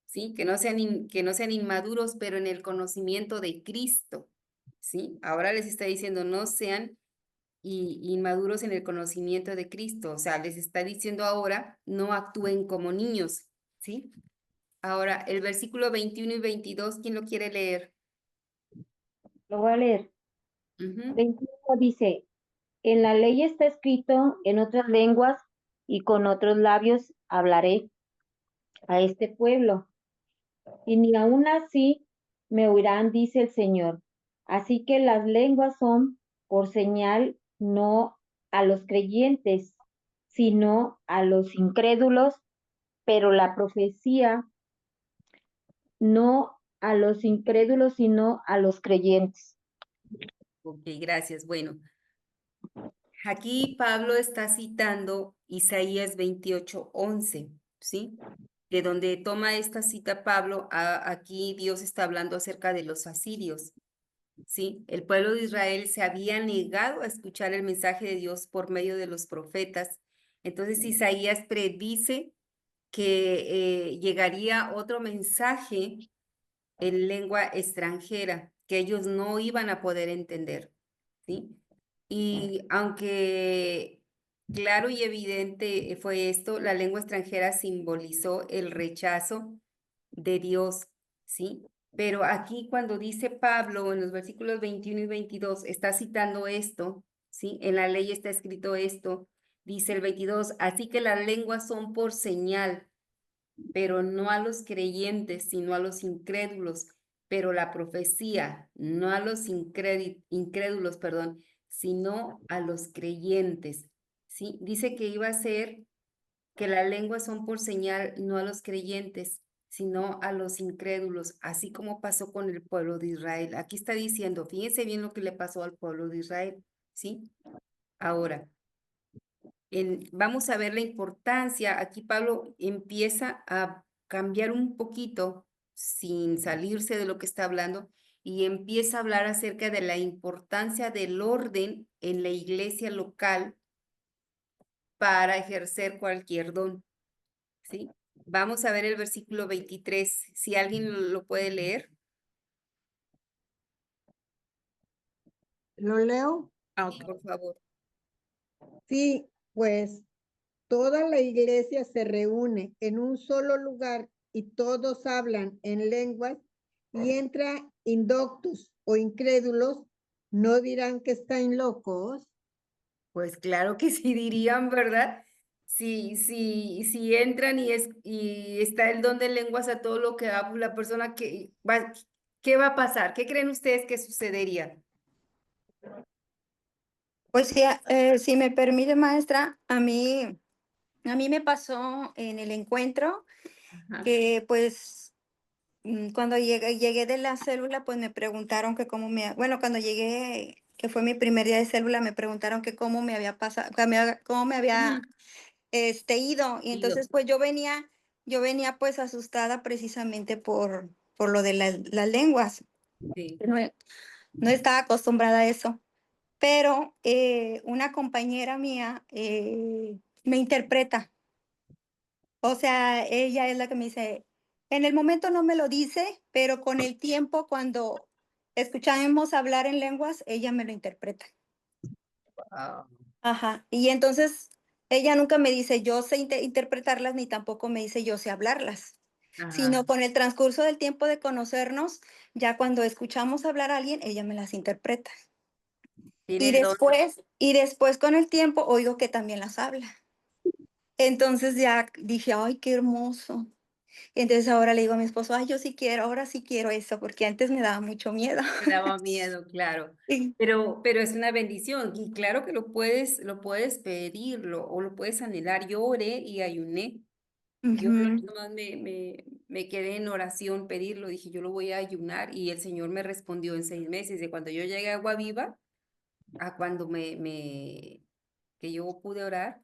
¿sí? Que no sean inmaduros, pero en el conocimiento de Cristo, ¿sí? Ahora les está diciendo no sean inmaduros en el conocimiento de Cristo, o sea, les está diciendo ahora no actúen como niños, ¿sí? Ahora, el versículo 21 y 22, ¿quién lo quiere leer? Lo voy a leer. Ujú. 21 dice, en la ley está escrito en otras lenguas y con otros labios hablaré a este pueblo. Y ni aun así me oirán, dice el Señor. Así que las lenguas son por señal no a los creyentes, sino a los incrédulos, pero la profecía no a los incrédulos, sino a los creyentes. Ok, gracias. Bueno, aquí Pablo está citando Isaías 28:11, ¿sí? De donde toma esta cita Pablo, aquí Dios está hablando acerca de los asirios, ¿sí? El pueblo de Israel se había negado a escuchar el mensaje de Dios por medio de los profetas. Entonces Isaías predice que llegaría otro mensaje en lengua extranjera que ellos no iban a poder entender, ¿sí? Y aunque claro y evidente fue esto, la lengua extranjera simbolizó el rechazo de Dios, ¿sí? Pero aquí cuando dice Pablo en los versículos 21 y 22, está citando esto, ¿sí? En la ley está escrito esto, dice el 22, así que las lenguas son por señal, pero no a los creyentes, sino a los incrédulos, pero la profecía, no a los incrédulos, perdón, sino a los creyentes, ¿sí? Dice que iba a ser que las lenguas son por señal, no a los creyentes, sino a los incrédulos, así como pasó con el pueblo de Israel. Aquí está diciendo, fíjense bien lo que le pasó al pueblo de Israel, ¿sí? Ahora, vamos a ver la importancia. Aquí Pablo empieza a cambiar un poquito sin salirse de lo que está hablando y empieza a hablar acerca de la importancia del orden en la iglesia local para ejercer cualquier don, ¿sí? Vamos a ver el versículo 23, si alguien lo puede leer. ¿Lo leo? Por favor. Sí, pues toda la iglesia se reúne en un solo lugar y todos hablan en lenguas y entra indoctos o incrédulos, ¿no dirán que están locos? Pues claro que sí dirían, ¿verdad? Si entran y está el don de lenguas a todo lo que da, pues, la persona que va, ¿qué va a pasar? ¿Qué creen ustedes que sucedería? Pues sí, si me permite, maestra, a mí me pasó en el encuentro Ajá. que pues cuando llegué de la célula, pues me preguntaron que bueno, cuando llegué, que fue mi primer día de célula, me preguntaron que cómo me había pasado, cómo me había ido. Y Ido. entonces pues yo venía pues asustada precisamente por lo de las lenguas. Sí. No estaba acostumbrada a eso. Pero una compañera mía me interpreta. O sea, ella es la que me dice, en el momento no me lo dice, pero con el tiempo, cuando escuchamos hablar en lenguas, ella me lo interpreta. Wow. Ajá. Y entonces ella nunca me dice yo sé interpretarlas, ni tampoco me dice yo sé hablarlas, sino Ajá. con el transcurso del tiempo de conocernos, ya cuando escuchamos hablar a alguien, ella me las interpreta. Tiene el don. Y después con el tiempo oigo que también las habla. Entonces ya dije, ay, qué hermoso. Entonces ahora le digo a mi esposo, ay, yo sí quiero, ahora sí quiero eso, porque antes me daba mucho miedo. Me daba miedo, claro. Sí. Pero es una bendición y claro que lo puedes pedirlo o lo puedes anhelar. Yo oré y ayuné. Yo Ujú. nomás me quedé en oración pedirlo, dije, yo lo voy a ayunar y el Señor me respondió en 6 meses, de cuando yo llegué a Agua Viva a cuando que yo pude orar,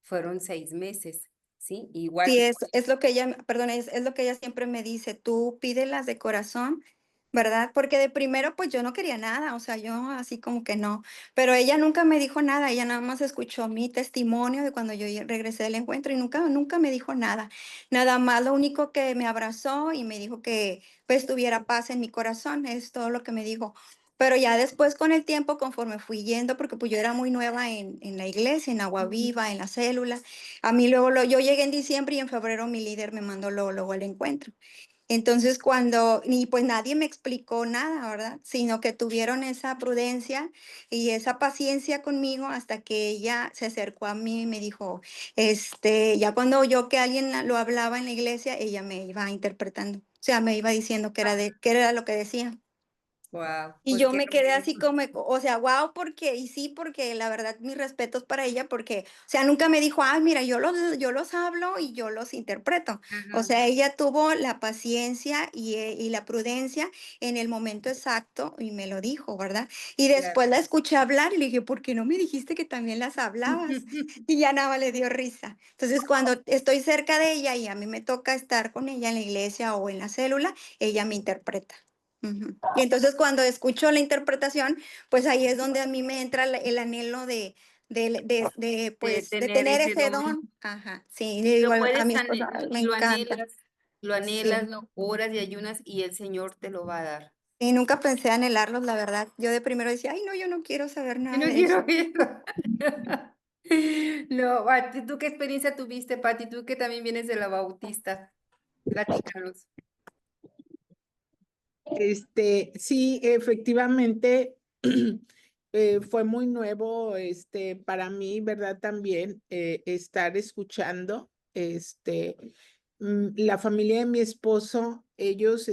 fueron 6 meses, ¿sí? Igual Sí, que es lo que ella, perdón, es lo que ella siempre me dice, tú pídelas de corazón, ¿verdad? Porque de primero, pues yo no quería nada, o sea, yo así como que no, pero ella nunca me dijo nada, ella nada más escuchó mi testimonio de cuando yo regresé del encuentro y nunca me dijo nada, nada más lo único que me abrazó y me dijo que pues tuviera paz en mi corazón, es todo lo que me dijo. Pero ya después con el tiempo, conforme fui yendo, porque pues yo era muy nueva en la iglesia, en Agua Viva, en la célula, a mí yo llegué en diciembre y en febrero mi líder me mandó luego al encuentro. Entonces ni pues nadie me explicó nada, ¿verdad? Sino que tuvieron esa prudencia y esa paciencia conmigo hasta que ella se acercó a mí y me dijo, ya cuando oyó que alguien lo hablaba en la iglesia, ella me iba interpretando. O sea, me iba diciendo qué era lo que decía. wow, Y pues yo qué me quedé así hermoso. como, o sea, wow, porque la verdad, mis respetos para ella, porque, o sea, nunca me dijo, ay, mira, yo los hablo y yo los interpreto. O Ajá, sea, ella tuvo la paciencia y la prudencia en el momento exacto y me lo dijo, ¿verdad? Y claro. después la escuché hablar y le dije, ¿por qué no me dijiste que también las hablabas? Y ya nada, le dio risa. Entonces, cuando estoy cerca de ella y a mí me toca estar con ella en la iglesia o en la célula, ella me interpreta. Ujú. Y entonces cuando escucho la interpretación, pues ahí es donde a mí me entra el anhelo pues, de tener tener ese ese don. don. Ajá, sí, Lo igual a puedes mi esposa le encanta. lo anhelas, Sí. lo oras y ayunas y el Señor te lo va a dar. Y nunca pensé anhelarlos, la verdad. Yo de primero decía, ay, no, yo no quiero saber Yo nada no de quiero eso. verlo. No, Pati, ¿tú qué experiencia tuviste, Pati? Tú que también vienes de la Bautista. Platícanos. Sí, efectivamente, fue muy nuevo, para mí, ¿verdad? También estar escuchando, la familia de mi esposo, ellos,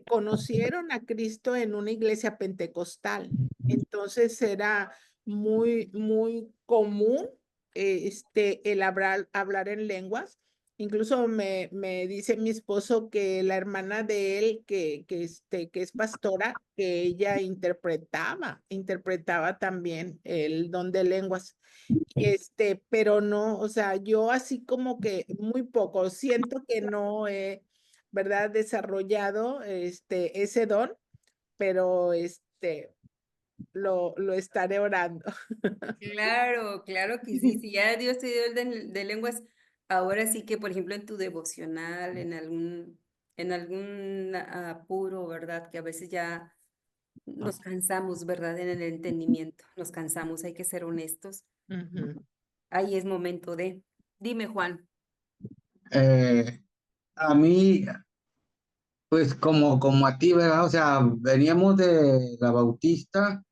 conocieron a Cristo en una iglesia pentecostal. Entonces era muy, muy común, el hablar en lenguas. Incluso me dice mi esposo que la hermana de él, que es pastora, que ella interpretaba también el don de lenguas. Pero no, o sea, yo así como que muy poco, siento que no he, ¿verdad? Desarrollado ese don, pero lo estaré orando. Claro, claro que sí. Si ya Dios te dio el de lenguas, ahora sí que, por ejemplo, en tu devocional, en algún apuro, ¿verdad? Que a veces ya nos cansamos, ¿verdad? En el entendimiento, nos cansamos, hay que ser honestos. Ujú. Ahí es momento de. Dime, Juan. A mí, pues como a ti, ¿verdad? O sea, veníamos de la Bautista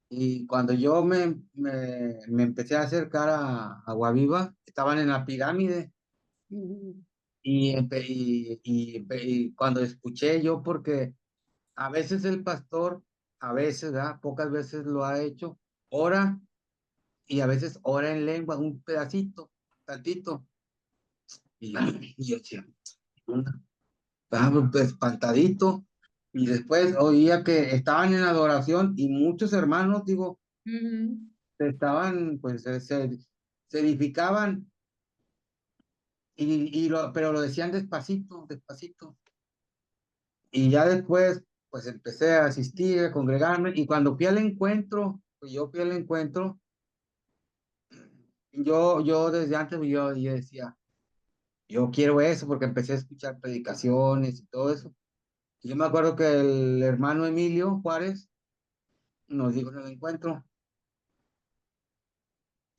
y cuando yo me empecé a acercar a Aguaviva, estaban en la pirámide y cuando escuché yo, porque a veces el pastor, a veces, ¿verdad? Pocas veces lo ha hecho, ora y a veces ora en lengua, un pedacito, tantito. Y yo decía, estaba espantadito. Y después oía que estaban en adoración y muchos hermanos, digo, Ujú. estaban, pues se edificaban, pero lo decían despacito, despacito. Y ya después, pues empecé a asistir, a congregarme, y cuando fui al encuentro, pues yo fui al encuentro, yo desde antes yo decía, yo quiero eso, porque empecé a escuchar predicaciones y todo eso. Y yo me acuerdo que el hermano Emilio Juárez nos dijo en el encuentro,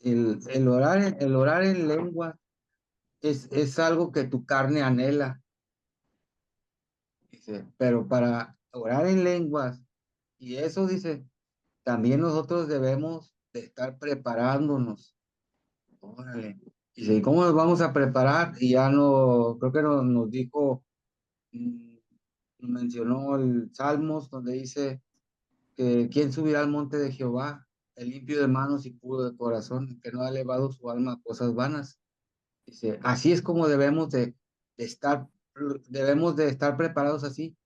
el orar en lengua es algo que tu carne anhela. Dice, pero para orar en lenguas, y eso dice, también nosotros debemos de estar preparándonos. Órale. Dice, ¿y cómo nos vamos a preparar? Y ya no, creo que nos dijo, mm, mencionó el Salmos, donde dice que quién subirá al monte de Jehová, el limpio de manos y puro de corazón, que no ha elevado su alma a cosas vanas. Dice, así es como estar, debemos de estar preparados así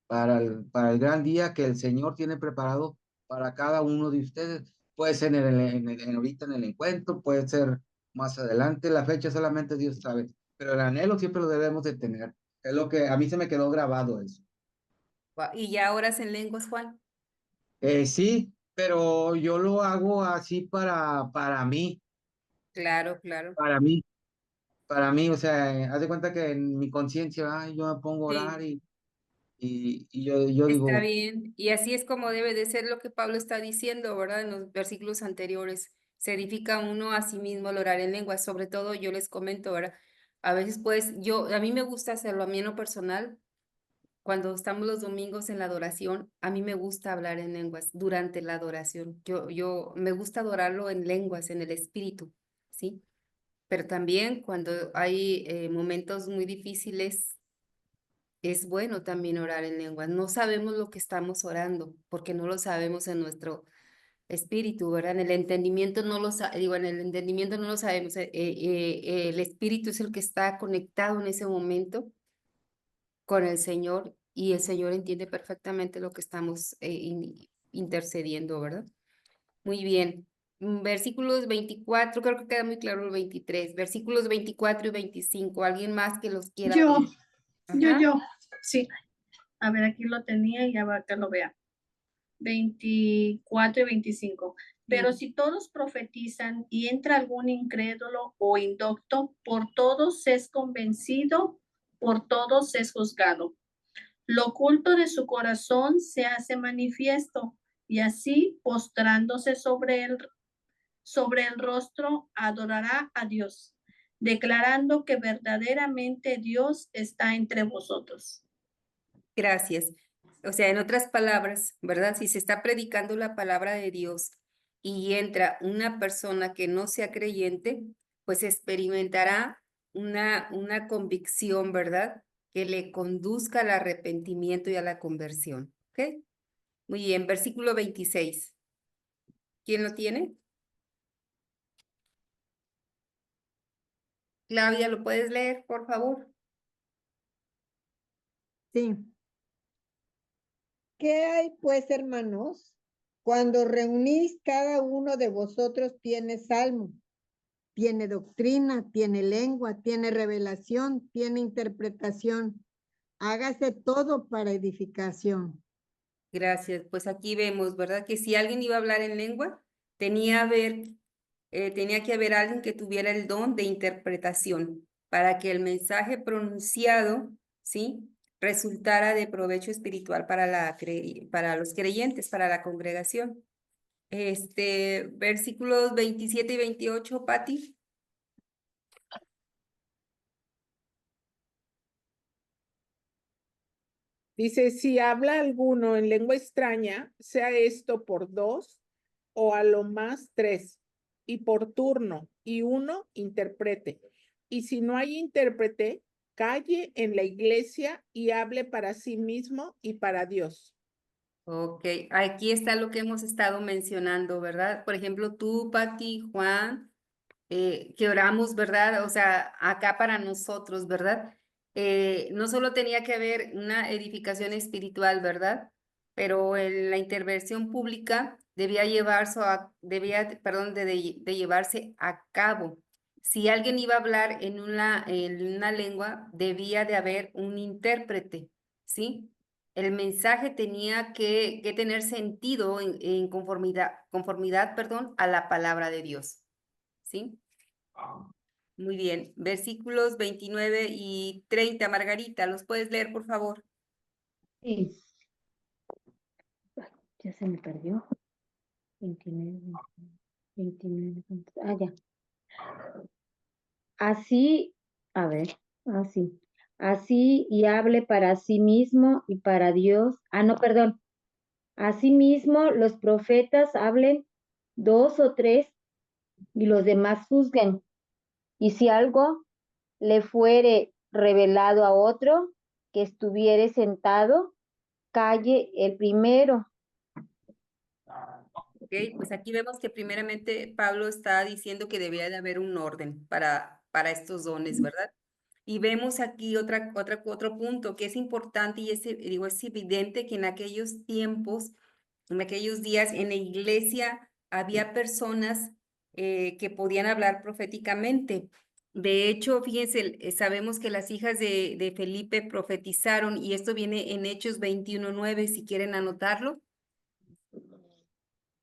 para el gran día que el Señor tiene preparado para cada uno de ustedes. Puede ser ahorita en el encuentro, puede ser más adelante, la fecha solamente Dios sabe, pero el anhelo siempre lo debemos de tener. Es lo que a mí se me quedó grabado eso. ¿Y ya oras en lenguas, Juan? Sí, pero yo lo hago así para mí, Claro, claro. para mí, para mí, o sea, haz de cuenta que en mi conciencia, ay, yo me pongo a orar Sí. y yo Está digo, bien, y así es como debe de ser lo que Pablo está diciendo, ¿verdad? En los versículos anteriores, se edifica uno a sí mismo al orar en lenguas, sobre todo yo les comento, ¿verdad? A veces pues a mí me gusta hacerlo, a mí en lo personal, cuando estamos los domingos en la adoración, a mí me gusta hablar en lenguas durante la adoración, yo me gusta adorarlo en lenguas, en el espíritu, ¿sí? Pero también cuando hay momentos muy difíciles es bueno también orar en lenguas. No sabemos lo que estamos orando, porque no lo sabemos en nuestro espíritu, ¿verdad? En el entendimiento no digo, en el entendimiento no lo sabemos. El espíritu es el que está conectado en ese momento con el Señor y el Señor entiende perfectamente lo que estamos intercediendo, ¿verdad? Muy bien. Versículos 24, creo que queda muy claro el 23. Versículos 24 y 25. ¿Alguien más que los quiera Yo, leer? Ajá. sí. A ver, aquí lo tenía y ya va que lo vea. 24 y 25. Pero si todos profetizan y entra algún incrédulo o indocto, por todos es convencido, por todos es juzgado. Lo oculto de su corazón se hace manifiesto, y así, postrándose sobre el rostro, adorará a Dios, declarando que verdaderamente Dios está entre vosotros. Gracias. O sea, en otras palabras, ¿verdad? Si se está predicando la palabra de Dios y entra una persona que no sea creyente, pues experimentará una convicción, ¿verdad? Que le conduzca al arrepentimiento y a la conversión. ¿Ok? Muy bien, versículo 26. ¿Quién lo tiene? Claudia, ¿lo puedes leer, por favor? Sí. ¿Qué hay, pues, hermanos? Cuando reunís, cada uno de vosotros tiene salmo, tiene doctrina, tiene lengua, tiene revelación, tiene interpretación. Hágase todo para edificación. Gracias. Pues aquí vemos, ¿verdad? Que si alguien iba a hablar en lengua, tenía que haber alguien que tuviera el don de interpretación para que el mensaje pronunciado, ¿sí? Resultara de provecho espiritual para los creyentes, para la congregación. Versículos 27 y 28, Patti. Dice, si habla alguno en lengua extraña, sea esto por 2 o a lo más 3, y por turno, y uno interprete. Y si no hay intérprete, calle en la iglesia y hable para sí mismo y para Dios. Ok, aquí está lo que hemos estado mencionando, ¿verdad? Por ejemplo, tú, Patti, Juan, que oramos, ¿verdad? O sea, acá para nosotros, ¿verdad? No solo tenía que haber una edificación espiritual, ¿verdad? Pero en la intervención pública debía de llevarse a cabo. Si alguien iba a hablar en una lengua, debía de haber un intérprete, ¿sí? El mensaje tenía que tener sentido en conformidad, perdón, a la palabra de Dios, ¿sí? Muy bien. Versículos 29 y 30, Margarita, ¿los puedes leer, por favor? Sí. Ay, ya se me perdió. 29, 29. Ah, ya. Así, a ver, así. Así y hable para sí mismo y para Dios. Ah, no, perdón. Asimismo, los profetas hablen 2 o 3 y los demás juzguen. Y si algo le fuere revelado a otro que estuviere sentado, calle el primero. Ok, pues aquí vemos que primeramente Pablo está diciendo que debía de haber un orden para estos dones, ¿verdad? Y vemos aquí otro punto que es importante y es evidente que en aquellos tiempos, en aquellos días, en la iglesia había personas que podían hablar proféticamente. De hecho, fíjense, sabemos que las hijas de Felipe profetizaron y esto viene en Hechos 21:9, si quieren anotarlo.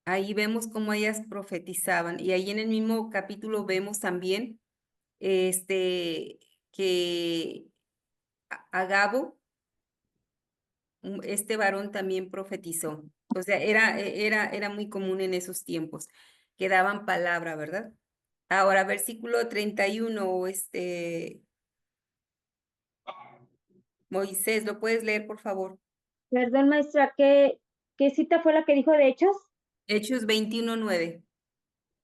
Ahí vemos cómo ellas profetizaban y ahí en el mismo capítulo vemos también que Agabo, este varón también profetizó. O sea, era muy común en esos tiempos, que daban palabra, ¿verdad? Ahora, versículo 31, Moisés, ¿lo puedes leer, por favor? Perdón, maestra, ¿qué cita fue la que dijo de Hechos? Hechos 21:9,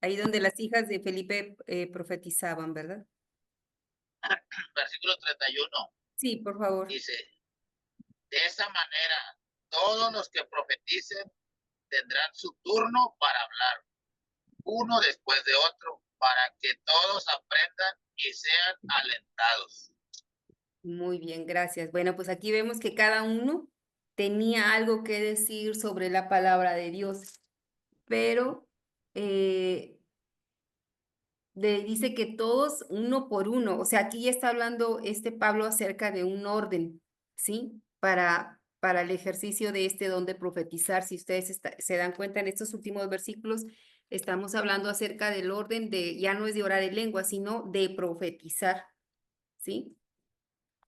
ahí donde las hijas de Felipe profetizaban, ¿verdad? Versículo 31. Sí, por favor. Dice, de esa manera, todos los que profeticen tendrán su turno para hablar, uno después de otro, para que todos aprendan y sean alentados. Muy bien, gracias. Bueno, pues aquí vemos que cada uno tenía algo que decir sobre la palabra de Dios, pero dice que todos uno por uno, o sea, aquí ya está hablando Pablo acerca de un orden, ¿sí? Para el ejercicio de este don de profetizar. Si ustedes se dan cuenta en estos últimos versículos, Estamos hablando acerca del orden de, ya no es de orar en lengua, sino de profetizar, ¿sí?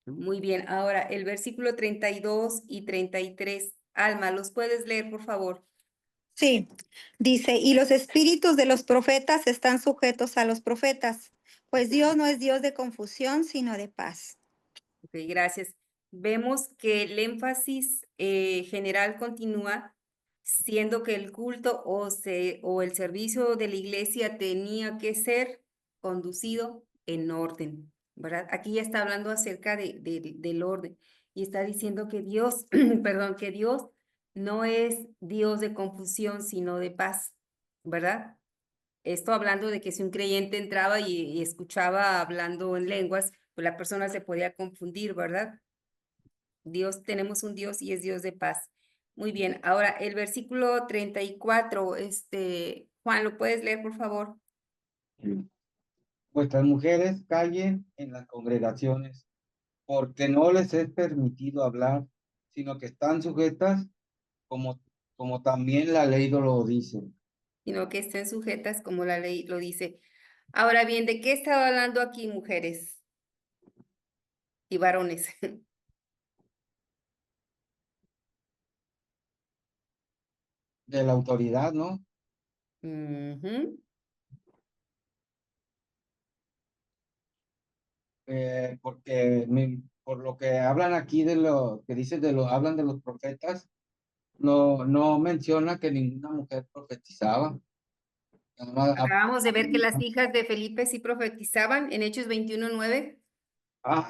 Muy bien, ahora el versículo 32 y 33. Alma, ¿los puedes leer, por favor? Sí, dice, y los espíritus de los profetas están sujetos a los profetas, pues Dios no es Dios de confusión, sino de paz. Ok, gracias. Vemos que el énfasis general continúa siendo que el culto o el servicio de la iglesia tenía que ser conducido en orden, ¿verdad? Aquí ya está hablando acerca del orden y está diciendo que Dios, perdón, que Dios no es Dios de confusión, sino de paz, ¿verdad? Esto hablando de que si un creyente entraba y escuchaba hablando en lenguas, pues la persona se podía confundir, ¿verdad? Dios, tenemos un Dios y es Dios de paz. Muy bien, ahora el versículo 34, Juan, ¿lo puedes leer, por favor? Vuestras mujeres callen en las congregaciones, porque no les es permitido hablar, sino que están sujetas como también la ley lo dice. Sino que estén sujetas como la ley lo dice. Ahora bien, ¿de qué estaba hablando aquí, mujeres y varones? De la autoridad, ¿no? Ujú. Porque por lo que hablan aquí de lo que dicen hablan de los profetas, no menciona que ninguna mujer profetizaba. Nada más- Acabamos de ver que las hijas de Felipe sí profetizaban en Hechos 21:9.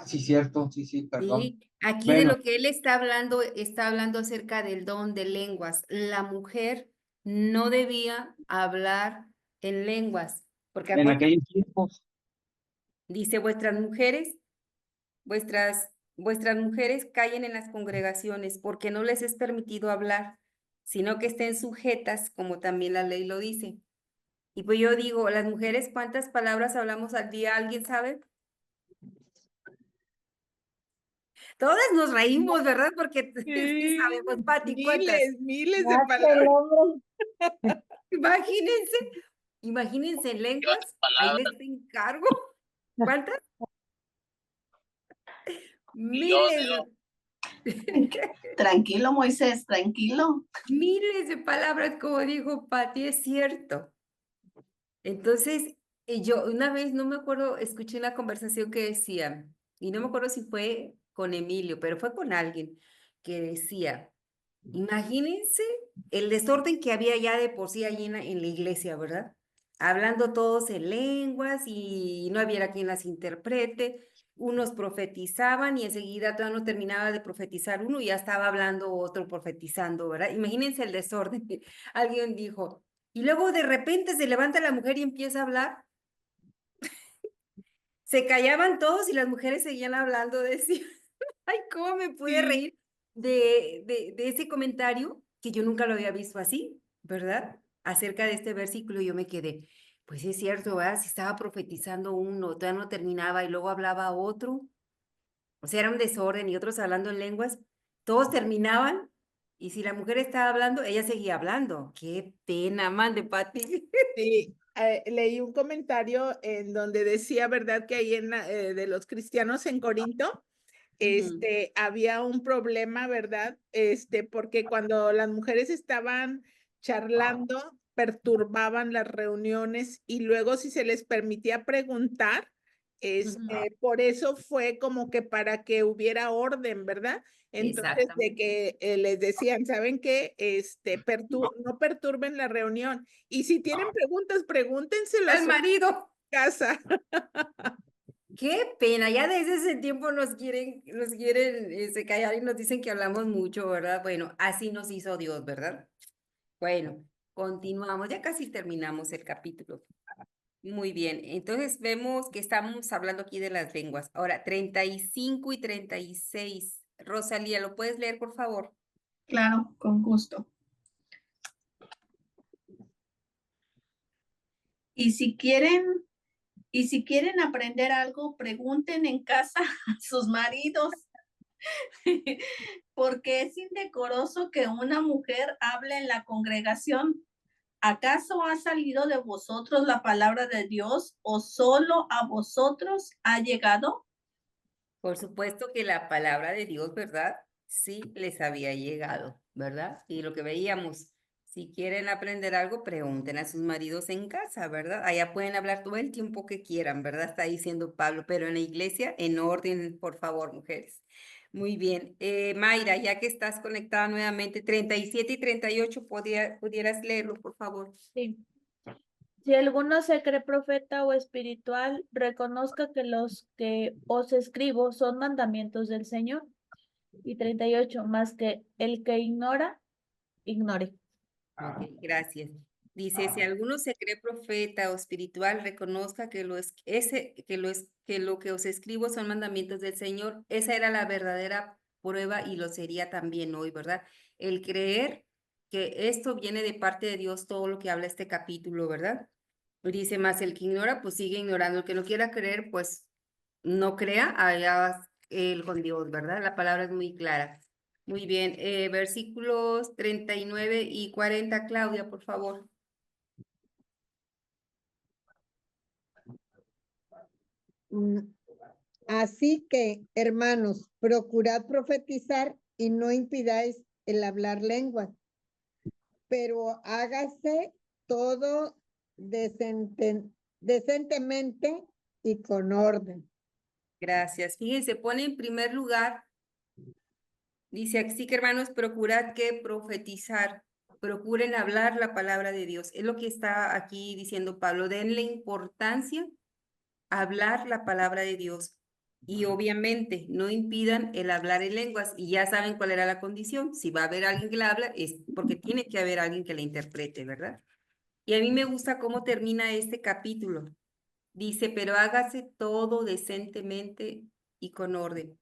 sí, cierto, sí, perdón. Sí, aquí de Bueno, lo que él está hablando acerca del don de lenguas. La mujer no debía hablar en lenguas, porque en acuérdense, aquellos tiempos, dice vuestras mujeres callen en las congregaciones, porque no les es permitido hablar, sino que estén sujetas, como también la ley lo dice. Y pues yo digo, las mujeres, ¿cuántas palabras hablamos al día? ¿Alguien sabe? Todas nos reímos, ¿verdad? Porque sí sabemos, Pati, ¿cuántas? Miles de Más que el palabras. hombre. Imagínense, imagínense en Millones de lenguas, ahí palabras, les encargo. ¿Cuántas? millones, Miles, Tranquilo, Moisés, tranquilo. miles de palabras, como dijo Pati, es cierto. Entonces, yo una vez, no me acuerdo, escuché una conversación que decía, y no me acuerdo si fue con Emilio, pero fue con alguien que decía, imagínense el desorden que había ya de por sí allí en la iglesia, ¿verdad? Hablando todos en lenguas y no había quien las interprete. Unos profetizaban y enseguida todavía no terminaba de profetizar uno y ya estaba hablando otro profetizando, ¿verdad? Imagínense el desorden. Alguien dijo, y luego de repente se levanta la mujer y empieza a hablar. Se callaban todos y las mujeres seguían hablando, decía. Ay, cómo me pude Sí, reír de ese comentario que yo nunca lo había visto así, ¿verdad? Acerca de este versículo, yo me quedé, pues sí es cierto, ¿verdad? Si estaba profetizando uno, todavía no terminaba y luego hablaba otro, o sea, era un desorden y otros hablando en lenguas, todos terminaban y si la mujer estaba hablando, ella seguía hablando. Qué pena, mande, Pati. sí. Leí un comentario en donde decía, ¿verdad? Que ahí de los cristianos en Corinto, Ujú. había un problema, ¿verdad? Porque cuando las mujeres estaban charlando, perturbaban las reuniones y luego si se les permitía preguntar, por eso fue como que para que hubiera orden, ¿verdad? Entonces, de Exactamente. que les decían, ¿saben qué? No perturben la reunión. Y si tienen preguntas, pregúntenselas Al en marido. casa. Qué pena, ya desde ese tiempo nos quieren callar y nos dicen que hablamos mucho, ¿verdad? Bueno, así nos hizo Dios, ¿verdad? Bueno, continuamos, ya casi terminamos el capítulo. Muy bien, entonces vemos que estamos hablando aquí de las lenguas. Ahora, 35 y 36. Rosalía, ¿lo puedes leer, por favor? Claro, con gusto. Y si quieren aprender algo, pregunten en casa a sus maridos, porque es indecoroso que una mujer hable en la congregación. ¿Acaso ha salido de vosotros la palabra de Dios o solo a vosotros ha llegado? Por supuesto que la palabra de Dios, ¿verdad? Sí les había llegado, ¿verdad? Y lo que veíamos, si quieren aprender algo, pregunten a sus maridos en casa, ¿verdad? Allá pueden hablar todo el tiempo que quieran, ¿verdad? Está diciendo Pablo, pero en la iglesia, en orden, por favor, mujeres. Muy bien. Mayra, ya que estás conectada nuevamente, 37 y 38, ¿pudieras leerlo, por favor? Sí. Si alguno se cree profeta o espiritual, reconozca que los que os escribo son mandamientos del Señor. Y 38, más que el que ignora, ignore. Ok, gracias. Dice, si alguno se cree profeta o espiritual, reconozca que lo que os escribo son mandamientos del Señor. Esa era la verdadera prueba y lo sería también hoy, ¿verdad? El creer que esto viene de parte de Dios, todo lo que habla este capítulo, ¿verdad? Dice más, el que ignora, pues sigue ignorando. El que no quiera creer, pues no crea, allá él con Dios, ¿verdad? La palabra es muy clara. Muy bien, versículos 39 y 40, Claudia, por favor. Así que, hermanos, procurad profetizar y no impidáis el hablar lenguas, pero hágase todo decentemente y con orden. Gracias. Fíjense, pone en primer lugar, dice, así que hermanos, procurad que profetizar, procuren hablar la palabra de Dios. Es lo que está aquí diciendo Pablo, denle importancia a hablar la palabra de Dios. Y obviamente no impidan el hablar en lenguas. Y ya saben cuál era la condición. Si va a haber alguien que la habla, es porque tiene que haber alguien que la interprete, ¿verdad? Y a mí me gusta cómo termina este capítulo. Dice, pero hágase todo decentemente y con orden,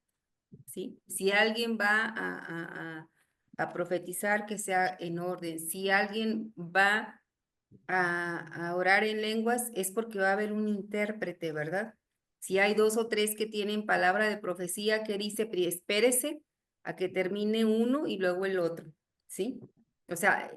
¿sí? Si alguien va a profetizar, que sea en orden. Si alguien va a orar en lenguas, es porque va a haber un intérprete, ¿verdad? Si hay 2 o 3 que tienen palabra de profecía que dice, espérese a que termine uno y luego el otro, ¿sí? O sea,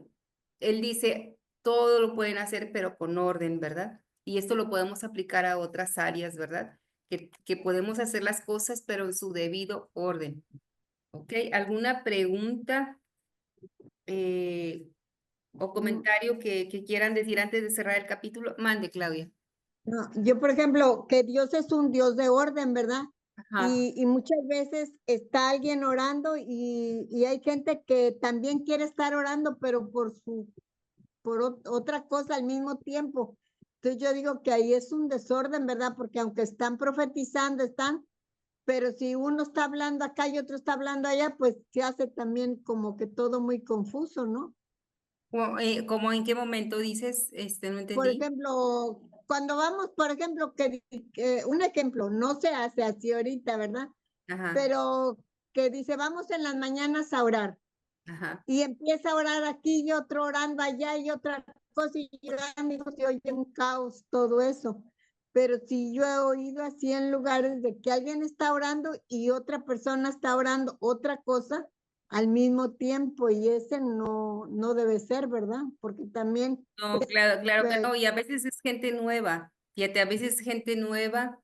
él dice, todo lo pueden hacer, pero con orden, ¿verdad? Y esto lo podemos aplicar a otras áreas, ¿verdad? Que podemos hacer las cosas, pero en su debido orden. ¿Ok? ¿Alguna pregunta o comentario que quieran decir antes de cerrar el capítulo? Mande, Claudia. No, yo, por ejemplo, que Dios es un Dios de orden, ¿verdad? Ajá. Y muchas veces está alguien orando y hay gente que también quiere estar orando, pero por otra cosa al mismo tiempo. Entonces yo digo que ahí es un desorden, ¿verdad? Porque aunque están profetizando, pero si uno está hablando acá y otro está hablando allá, pues se hace también como que todo muy confuso, ¿no? ¿Cómo en qué momento dices? No Por entendí. ejemplo, cuando vamos, por ejemplo, que un ejemplo, no se hace así ahorita, ¿verdad? Ajá, Pero que dice, vamos en las mañanas a orar. ajá. Y empieza a orar aquí y otro orando allá y otra cosa y orando y se oye un caos todo eso. Pero si yo he oído así en lugares de que alguien está orando y otra persona está orando otra cosa al mismo tiempo y ese no debe ser, ¿verdad? Porque también No, claro que pues, no. Y a veces es gente nueva. Fíjate, a veces gente nueva,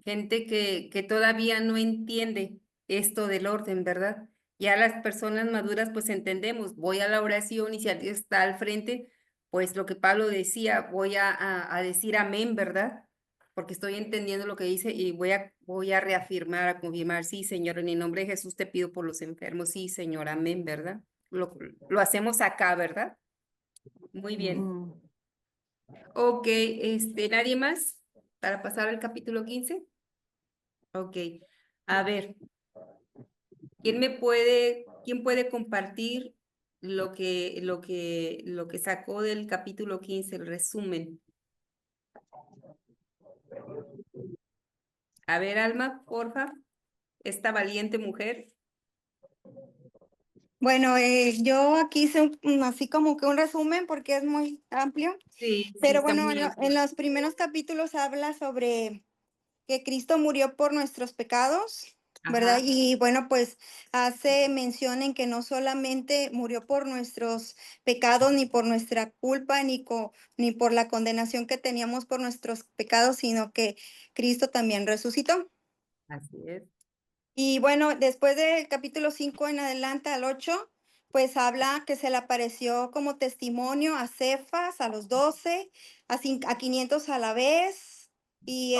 gente que todavía no entiende esto del orden, ¿verdad? Ya las personas maduras pues entendemos, voy a la oración y si alguien está al frente, pues lo que Pablo decía, voy a decir amén, ¿verdad? Porque estoy entendiendo lo que dice y voy a reafirmar, a confirmar, sí, Señor, en el nombre de Jesús te pido por los enfermos, sí, Señor, amén, ¿verdad? Lo hacemos acá, ¿verdad? Muy bien. ujú. Ok, ¿nadie más para pasar al capítulo 15? Ok, a ver, quién puede compartir lo que sacó del capítulo 15, el resumen? A ver, Alma, porfa, esta valiente mujer. Bueno, yo aquí hice así como que un resumen porque es muy amplio, Sí, pero está bueno, muy en amplio. los primeros capítulos habla sobre que Cristo murió por nuestros pecados ¿verdad? Ajá. Y bueno, pues hace mención en que no solamente murió por nuestros pecados, ni por nuestra culpa, ni por la condenación que teníamos por nuestros pecados, sino que Cristo también resucitó. Así es. Y bueno, después del capítulo 5 en adelante al 8, pues habla que se le apareció como testimonio a Cefas, a los 12, a 500 a la vez, y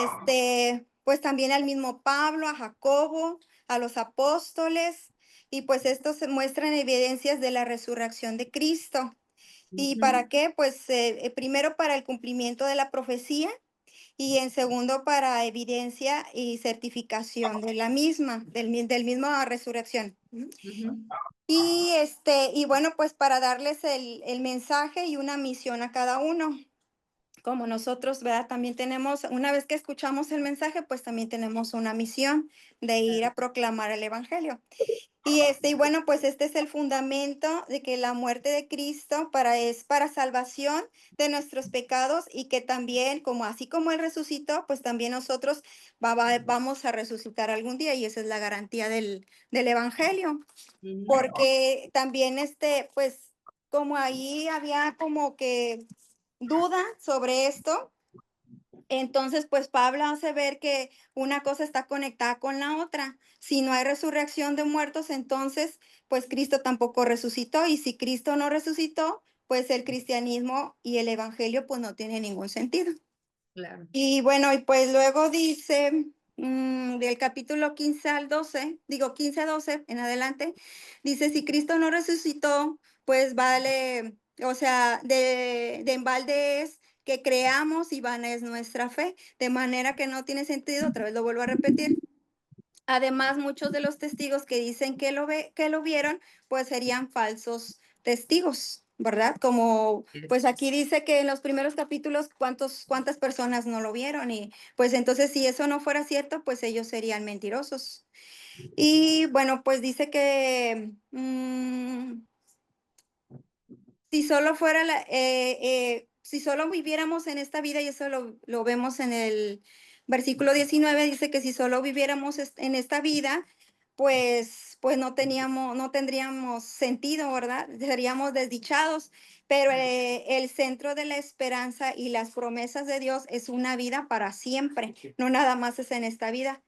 pues también al mismo Pablo, a Jacobo, a los apóstoles, y pues estos se muestran evidencias de la resurrección de Cristo. ¿Y Ujú. para qué? Pues primero para el cumplimiento de la profecía, y en segundo para evidencia y certificación de la misma, del misma resurrección. Ujú. Y bueno, pues para darles el mensaje y una misión a cada uno. Como nosotros, ¿verdad? También tenemos, una vez que escuchamos el mensaje, pues también tenemos una misión de ir a proclamar el evangelio. Y bueno, pues este es el fundamento de que la muerte de Cristo es para salvación de nuestros pecados, y que también, así como Él resucitó, pues también nosotros vamos a resucitar algún día, y esa es la garantía del evangelio. Ujú. Porque también pues como ahí había como que duda sobre esto, entonces, pues Pablo hace ver que una cosa está conectada con la otra. Si no hay resurrección de muertos, entonces, pues Cristo tampoco resucitó. Y si Cristo no resucitó, pues el cristianismo y el evangelio, pues no tiene ningún sentido. Claro. Y bueno, y pues luego dice, del capítulo 15 al 12, digo 15 a 12 en adelante, dice, si Cristo no resucitó, pues vale, o sea, de en balde es que creamos, y vana es nuestra fe, de manera que no tiene sentido, otra vez lo vuelvo a repetir. Además, muchos de los testigos que dicen que lo vieron, pues serían falsos testigos, ¿verdad? Como pues aquí dice que en los primeros capítulos cuántas personas no lo vieron, y pues entonces si eso no fuera cierto, pues ellos serían mentirosos. Y bueno, pues dice que si solo fuera si solo viviéramos en esta vida, y eso lo vemos en el versículo 19, dice que si solo viviéramos en esta vida, pues no tendríamos sentido, ¿verdad? Seríamos desdichados, pero el centro de la esperanza y las promesas de Dios es una vida para siempre, no nada más es en esta vida.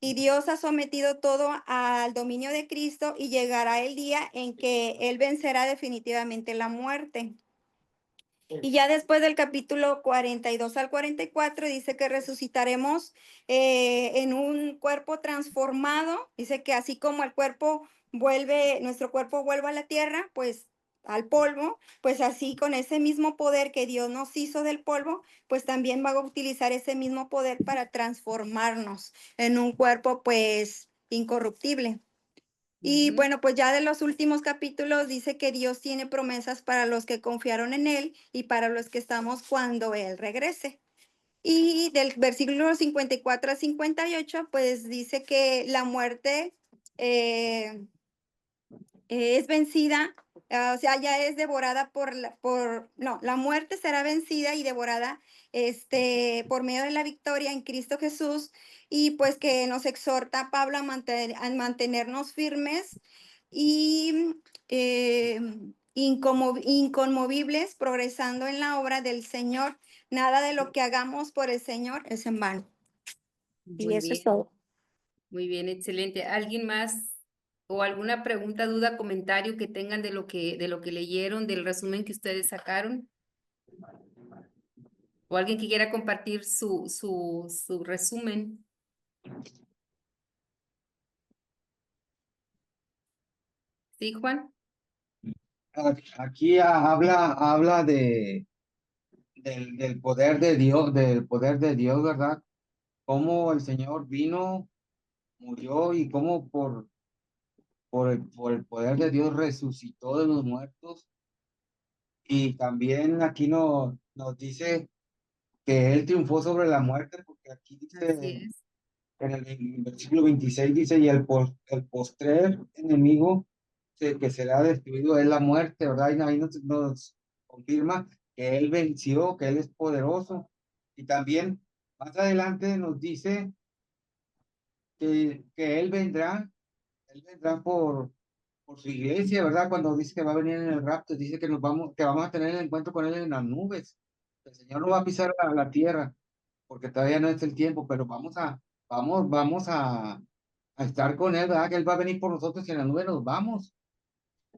Y Dios ha sometido todo al dominio de Cristo, y llegará el día en que Él vencerá definitivamente la muerte. Y ya después del capítulo 42 al 44 dice que resucitaremos en un cuerpo transformado. Dice que así como nuestro cuerpo vuelve a la tierra, pues al polvo, pues así con ese mismo poder que Dios nos hizo del polvo, pues también va a utilizar ese mismo poder para transformarnos en un cuerpo pues incorruptible. Y Ujú. bueno, pues ya de los últimos capítulos dice que Dios tiene promesas para los que confiaron en Él y para los que estamos cuando Él regrese. Y del versículo 54 a 58, pues dice que la muerte es vencida, o sea, ya es devorada no, la muerte será vencida y devorada por medio de la victoria en Cristo Jesús, y pues que nos exhorta Pablo a mantenernos firmes y inconmovibles, progresando en la obra del Señor. Nada de lo que hagamos por el Señor es en vano. Y Muy eso es bien, todo. muy bien, excelente. ¿Alguien más o alguna pregunta, duda, comentario que tengan de lo que leyeron, del resumen que ustedes sacaron? ¿O alguien que quiera compartir su resumen? ¿Sí, Juan? Aquí habla del poder de Dios, ¿verdad? Cómo el Señor vino, murió, y cómo por el poder de Dios resucitó de los muertos. Y también aquí nos dice que Él triunfó sobre la muerte, porque aquí Así dice es. en el versículo 26, dice, y el postrer enemigo que será destruido es la muerte, ¿verdad? Y ahí nos confirma que Él venció, que Él es poderoso. Y también más adelante nos dice que Él vendrá por su iglesia, ¿verdad? Cuando dice que va a venir en el rapto, dice que que vamos a tener el encuentro con Él en las nubes. El Señor no va a pisar la tierra, porque todavía no es el tiempo, pero vamos a estar con Él, ¿verdad? Que Él va a venir por nosotros y en la nube nos vamos.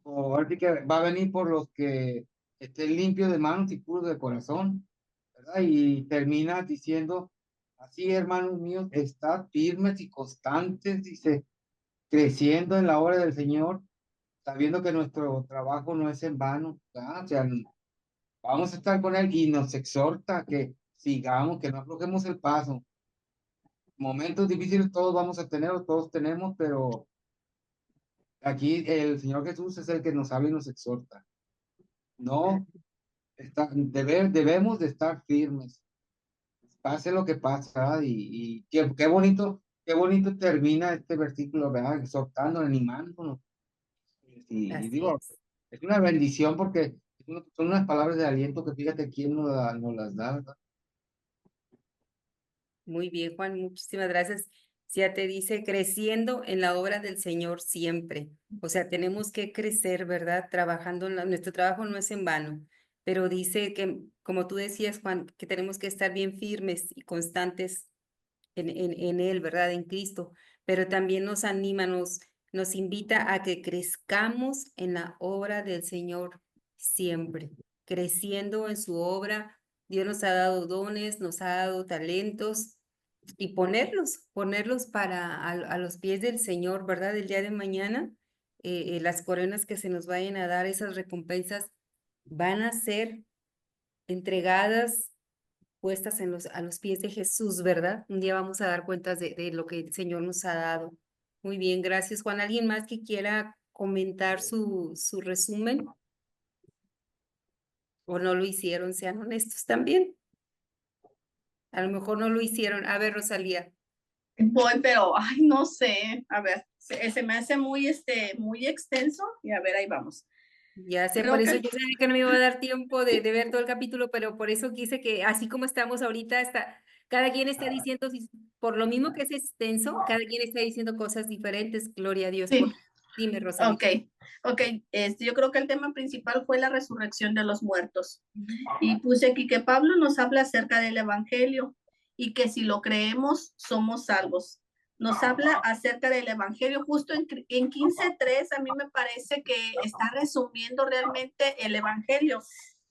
O ahora sí que va a venir por los que estén limpios de manos y puros de corazón, ¿verdad? Y termina diciendo, así, hermanos míos, estad firmes y constantes, dice, creciendo en la obra del Señor, sabiendo que nuestro trabajo no es en vano, ¿verdad? O sea, vamos a estar con Él y nos exhorta que sigamos, que no aflojemos el paso. Momentos difíciles todos vamos a tener o todos tenemos, pero aquí el Señor Jesús es el que nos habla y nos exhorta. No, debemos de estar firmes, pase lo que pasa, y qué bonito termina este versículo, ¿verdad? Exhortando, animándonos. Y Así digo, es. es una bendición porque son unas palabras de aliento que fíjate quién nos las da, ¿verdad? Muy bien, Juan, muchísimas gracias. Ya te dice, creciendo en la obra del Señor siempre. O sea, tenemos que crecer, ¿verdad? Trabajando, nuestro trabajo no es en vano, pero dice que, como tú decías, Juan, que tenemos que estar bien firmes y constantes en Él, ¿verdad? En Cristo, pero también nos anima, nos invita a que crezcamos en la obra del Señor siempre, creciendo en su obra. Dios nos ha dado dones, nos ha dado talentos y ponerlos a los pies del Señor, ¿verdad? El día de mañana, las coronas que se nos vayan a dar, esas recompensas van a ser entregadas, puestas a los pies de Jesús, ¿verdad? Un día vamos a dar cuentas de lo que el Señor nos ha dado. Muy bien, gracias, Juan. ¿Alguien más que quiera comentar su resumen? ¿O no lo hicieron? Sean honestos también. A lo mejor no lo hicieron. A ver, Rosalía. Voy, pero, ay, no sé, a ver, se me hace muy extenso y a ver, ahí vamos. Ya sé, por Creo eso que yo sabía que no me iba a dar tiempo de ver todo el capítulo, pero por eso quise que, así como estamos ahorita, cada quien está diciendo, por lo mismo que es extenso, cada quien está diciendo cosas diferentes, gloria a Dios. sí, Dime, Rosalía. ok, yo creo que el tema principal fue la resurrección de los muertos. Y puse aquí que Pablo nos habla acerca del Evangelio y que si lo creemos, somos salvos. Nos habla acerca del Evangelio justo en 15:3, a mí me parece que está resumiendo realmente el Evangelio.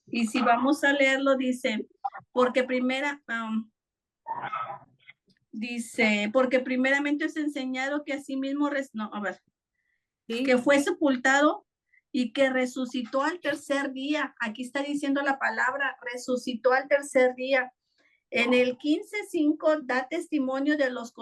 Y si vamos a leerlo, dice, porque primeramente os he enseñado que asimismo, que fue sepultado y que resucitó al tercer día. Aquí está diciendo la palabra, resucitó al tercer día. En el 15:5 da testimonio de los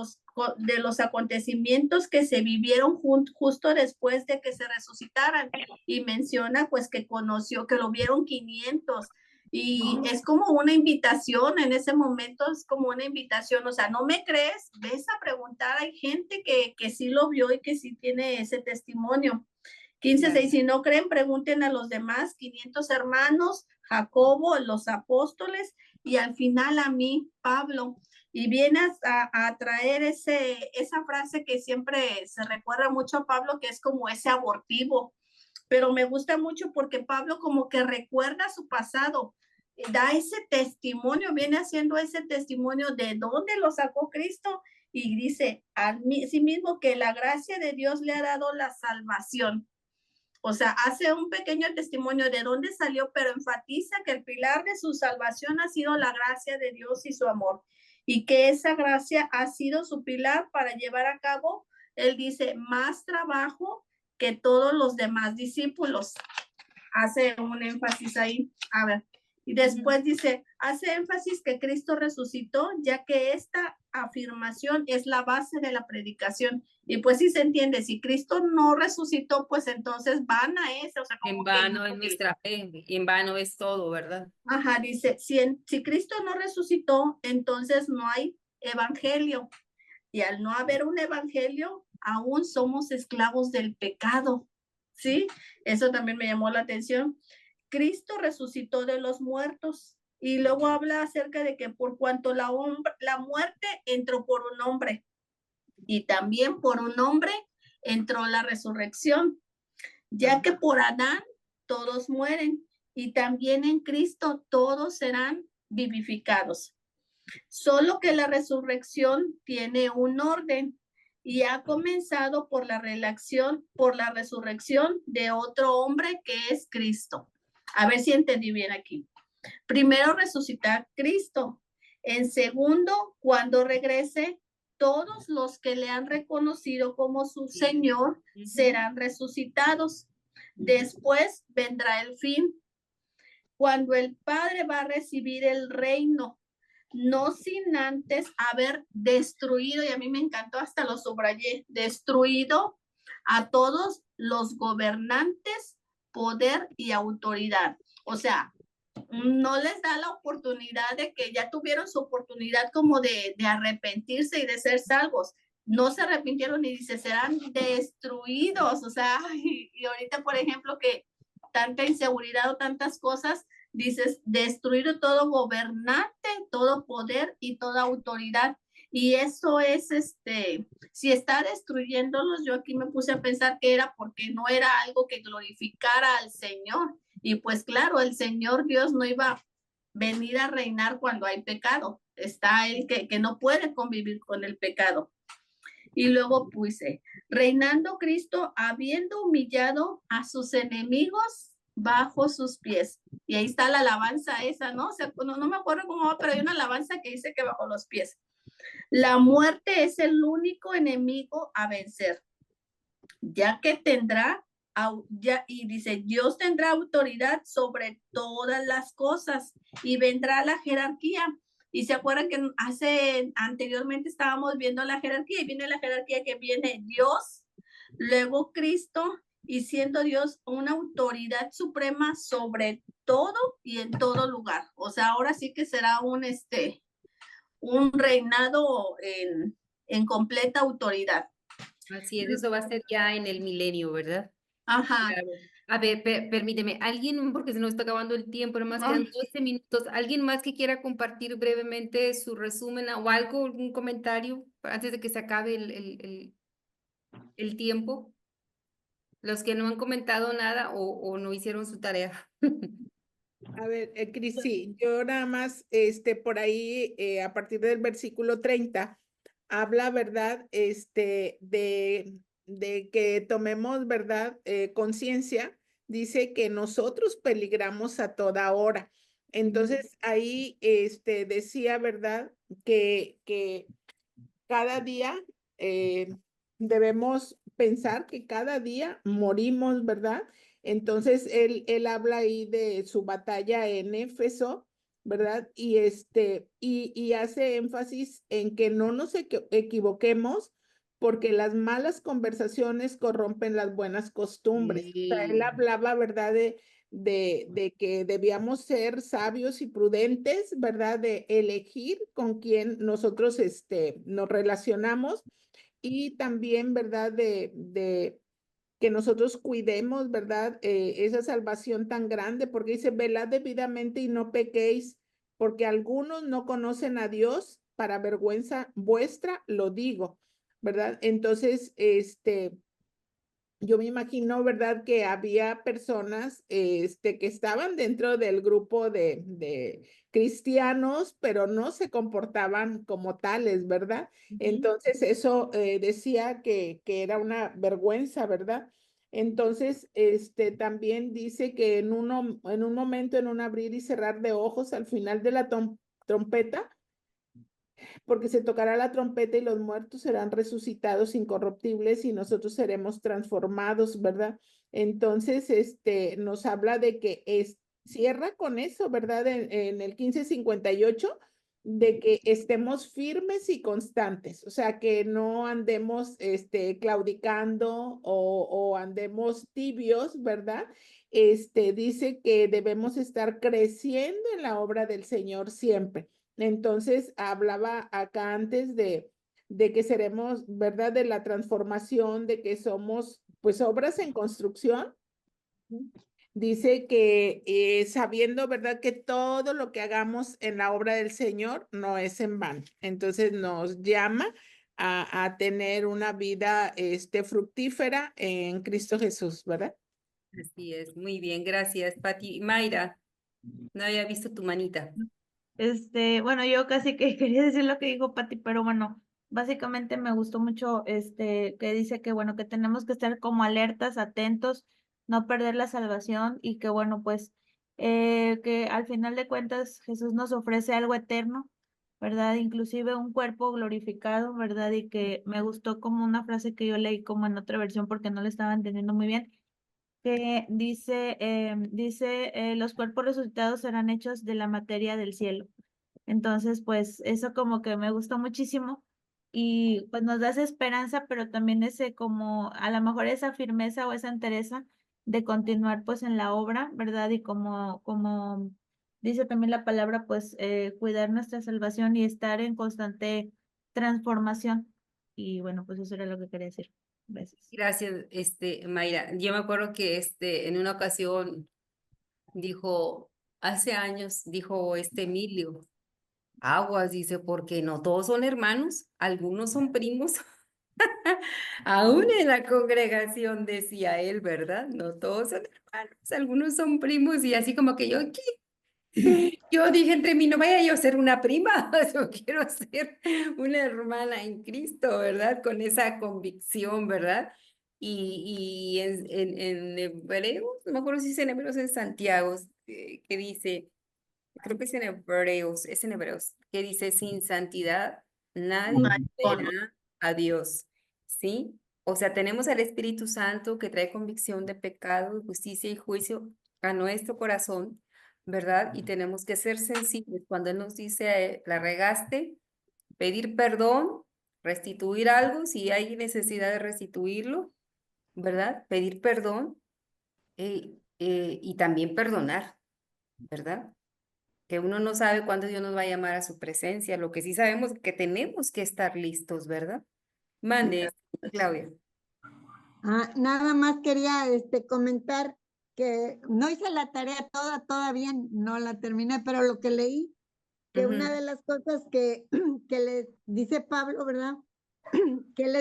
acontecimientos que se vivieron justo después de que se resucitaran, y menciona pues que conoció, que lo vieron 500, y es como una invitación en ese momento, es como una invitación, o sea, ¿no me crees? Ves a preguntar, hay gente que sí lo vio y que sí tiene ese testimonio. 15:6, si no creen, pregunten a los demás, 500 hermanos, Jacobo, los apóstoles, y al final a mí, Pablo. Y vienes a traer esa frase que siempre se recuerda mucho a Pablo, que es como ese abortivo. Pero me gusta mucho porque Pablo como que recuerda su pasado, da ese testimonio, viene haciendo ese testimonio de dónde lo sacó Cristo, y dice a sí mismo que la gracia de Dios le ha dado la salvación. O sea, hace un pequeño testimonio de dónde salió, pero enfatiza que el pilar de su salvación ha sido la gracia de Dios y su amor, y que esa gracia ha sido su pilar para llevar a cabo, él dice, más trabajo que todos los demás discípulos. Hace un énfasis ahí. A ver, y después dice, hace énfasis que Cristo resucitó, ya que esta afirmación es la base de la predicación. Y pues sí se entiende, si Cristo no resucitó, pues entonces vana es, o sea, como en vano es nuestra fe, en vano es todo, ¿verdad? Ajá, dice, si Cristo no resucitó, entonces no hay evangelio. Y al no haber un evangelio, aún somos esclavos del pecado. ¿Sí? Eso también me llamó la atención. Cristo resucitó de los muertos, y luego habla acerca de que por cuanto la muerte entró por un hombre. Y también por un hombre entró la resurrección, ya que por Adán todos mueren y también en Cristo todos serán vivificados. Solo que la resurrección tiene un orden y ha comenzado por la resurrección de otro hombre que es Cristo. A ver si entendí bien aquí. Primero resucitar Cristo. En segundo, cuando regrese, todos los que le han reconocido como su Señor serán resucitados. Después vendrá el fin, cuando el Padre va a recibir el reino, no sin antes haber destruido, y a mí me encantó, hasta lo subrayé, destruido a todos los gobernantes, poder y autoridad. O sea, no les da la oportunidad de que ya tuvieron su oportunidad como de arrepentirse y de ser salvos. No se arrepintieron y dice, serán destruidos. O sea, y ahorita, por ejemplo, que tanta inseguridad o tantas cosas, dices, destruir todo gobernante, todo poder y toda autoridad. Y eso es, si está destruyéndolos, yo aquí me puse a pensar que era porque no era algo que glorificara al Señor. Y pues claro, el Señor Dios no iba a venir a reinar cuando hay pecado. Está Él que no puede convivir con el pecado. Y luego puse, reinando Cristo, habiendo humillado a sus enemigos bajo sus pies. Y ahí está la alabanza esa, ¿no? O sea, no me acuerdo cómo va, pero hay una alabanza que dice que bajo los pies. La muerte es el único enemigo a vencer, ya que tendrá, y dice, Dios tendrá autoridad sobre todas las cosas y vendrá la jerarquía. Y se acuerdan que anteriormente estábamos viendo la jerarquía y viene la jerarquía que viene Dios, luego Cristo, y siendo Dios una autoridad suprema sobre todo y en todo lugar. O sea, ahora sí que será un reinado en completa autoridad. Así es, eso va a ser ya en el milenio, ¿verdad? Ajá. Claro. A ver, permíteme, alguien, porque se nos está acabando el tiempo, nomás quedan 12 minutos. ¿Alguien más que quiera compartir brevemente su resumen o algo, algún comentario antes de que se acabe el tiempo? Los que no han comentado nada o no hicieron su tarea. A ver, Cris, sí, yo nada más, por ahí, a partir del versículo 30, habla, ¿verdad? De que tomemos, ¿verdad? Conciencia, dice que nosotros peligramos a toda hora. Entonces, ahí, decía, ¿verdad? Que cada día debemos pensar que cada día morimos, ¿verdad? Entonces, él habla ahí de su batalla en Éfeso, ¿verdad? Y hace énfasis en que no nos equivoquemos porque las malas conversaciones corrompen las buenas costumbres. O sea, él hablaba, ¿verdad? De que debíamos ser sabios y prudentes, ¿verdad? De elegir con quién nosotros nos relacionamos y también, ¿verdad? De que nosotros cuidemos, ¿verdad? Esa salvación tan grande, porque dice, velad debidamente y no pequéis, porque algunos no conocen a Dios, para vergüenza vuestra lo digo, ¿verdad? Entonces, yo me imagino, ¿verdad? Que había personas que estaban dentro del grupo de cristianos, pero no se comportaban como tales, ¿verdad? Entonces, eso decía que era una vergüenza, ¿verdad? Entonces, también dice que en un momento, en un abrir y cerrar de ojos, al final de la trompeta, porque se tocará la trompeta y los muertos serán resucitados incorruptibles y nosotros seremos transformados, ¿verdad? Entonces, nos habla de que cierra con eso, ¿verdad? En el 1558, de que estemos firmes y constantes, o sea, que no andemos, claudicando o andemos tibios, ¿verdad? Dice que debemos estar creciendo en la obra del Señor siempre. Entonces, hablaba acá antes de que seremos, ¿verdad? De la transformación, de que somos, pues, obras en construcción. Dice que sabiendo, ¿verdad? Que todo lo que hagamos en la obra del Señor no es en vano. Entonces, nos llama a tener una vida fructífera en Cristo Jesús, ¿verdad? Así es, muy bien, gracias, Pati. Mayra, no había visto tu manita. Bueno, yo casi que quería decir lo que dijo Pati, pero bueno, básicamente me gustó mucho que dice que bueno, que tenemos que estar como alertas, atentos, no perder la salvación y que bueno, pues que al final de cuentas Jesús nos ofrece algo eterno, ¿verdad? Inclusive un cuerpo glorificado, ¿verdad? Y que me gustó como una frase que yo leí como en otra versión porque no la estaba entendiendo muy bien, que dice, los cuerpos resucitados serán hechos de la materia del cielo. Entonces, pues eso como que me gustó muchísimo y pues nos da esa esperanza, pero también ese como a lo mejor esa firmeza o esa entereza de continuar pues en la obra, ¿verdad? Y como dice también la palabra, pues cuidar nuestra salvación y estar en constante transformación. Y bueno, pues eso era lo que quería decir. Gracias. Gracias, Mayra. Yo me acuerdo que en una ocasión dijo, hace años, dijo Emilio, aguas, dice, porque no todos son hermanos, algunos son primos. Aún en la congregación decía él, ¿verdad? No todos son hermanos, algunos son primos y así como que yo, ¿qué? Yo dije entre mí, no vaya yo a ser una prima, yo quiero ser una hermana en Cristo, ¿verdad? Con esa convicción, ¿verdad? Y en Hebreos, no me acuerdo si es en Hebreos o en Santiago, que dice, creo que es en Hebreos, que dice, sin santidad nadie verá a Dios, ¿sí? O sea, tenemos al Espíritu Santo que trae convicción de pecado, justicia y juicio a nuestro corazón, ¿verdad? Y tenemos que ser sensibles cuando Él nos dice, la regaste, pedir perdón, restituir algo, si hay necesidad de restituirlo, ¿verdad? Pedir perdón y también perdonar, ¿verdad? Que uno no sabe cuándo Dios nos va a llamar a su presencia, lo que sí sabemos es que tenemos que estar listos, ¿verdad? Mande, Claudia. Nada más quería comentar que no hice la tarea todavía no la terminé, pero lo que leí, que una de las cosas que les dice Pablo, ¿verdad? Que él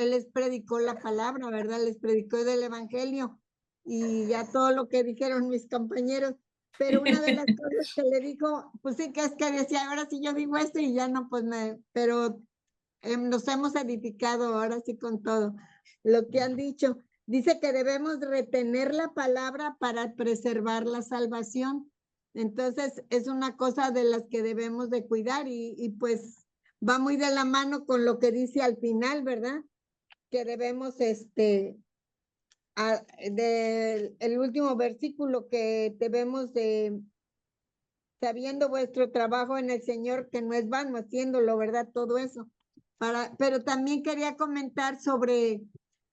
les predicó la palabra, ¿verdad? Les predicó del evangelio y ya todo lo que dijeron mis compañeros, pero una de las cosas que le dijo, pues sí, que es que decía, ahora sí yo digo esto y ya no, pues pero nos hemos edificado ahora sí con todo lo que han dicho. Dice que debemos retener la palabra para preservar la salvación. Entonces es una cosa de las que debemos de cuidar y pues va muy de la mano con lo que dice al final, ¿verdad? Que debemos el último versículo que debemos de sabiendo vuestro trabajo en el Señor que no es vano haciéndolo, ¿verdad? Todo eso. Pero también quería comentar sobre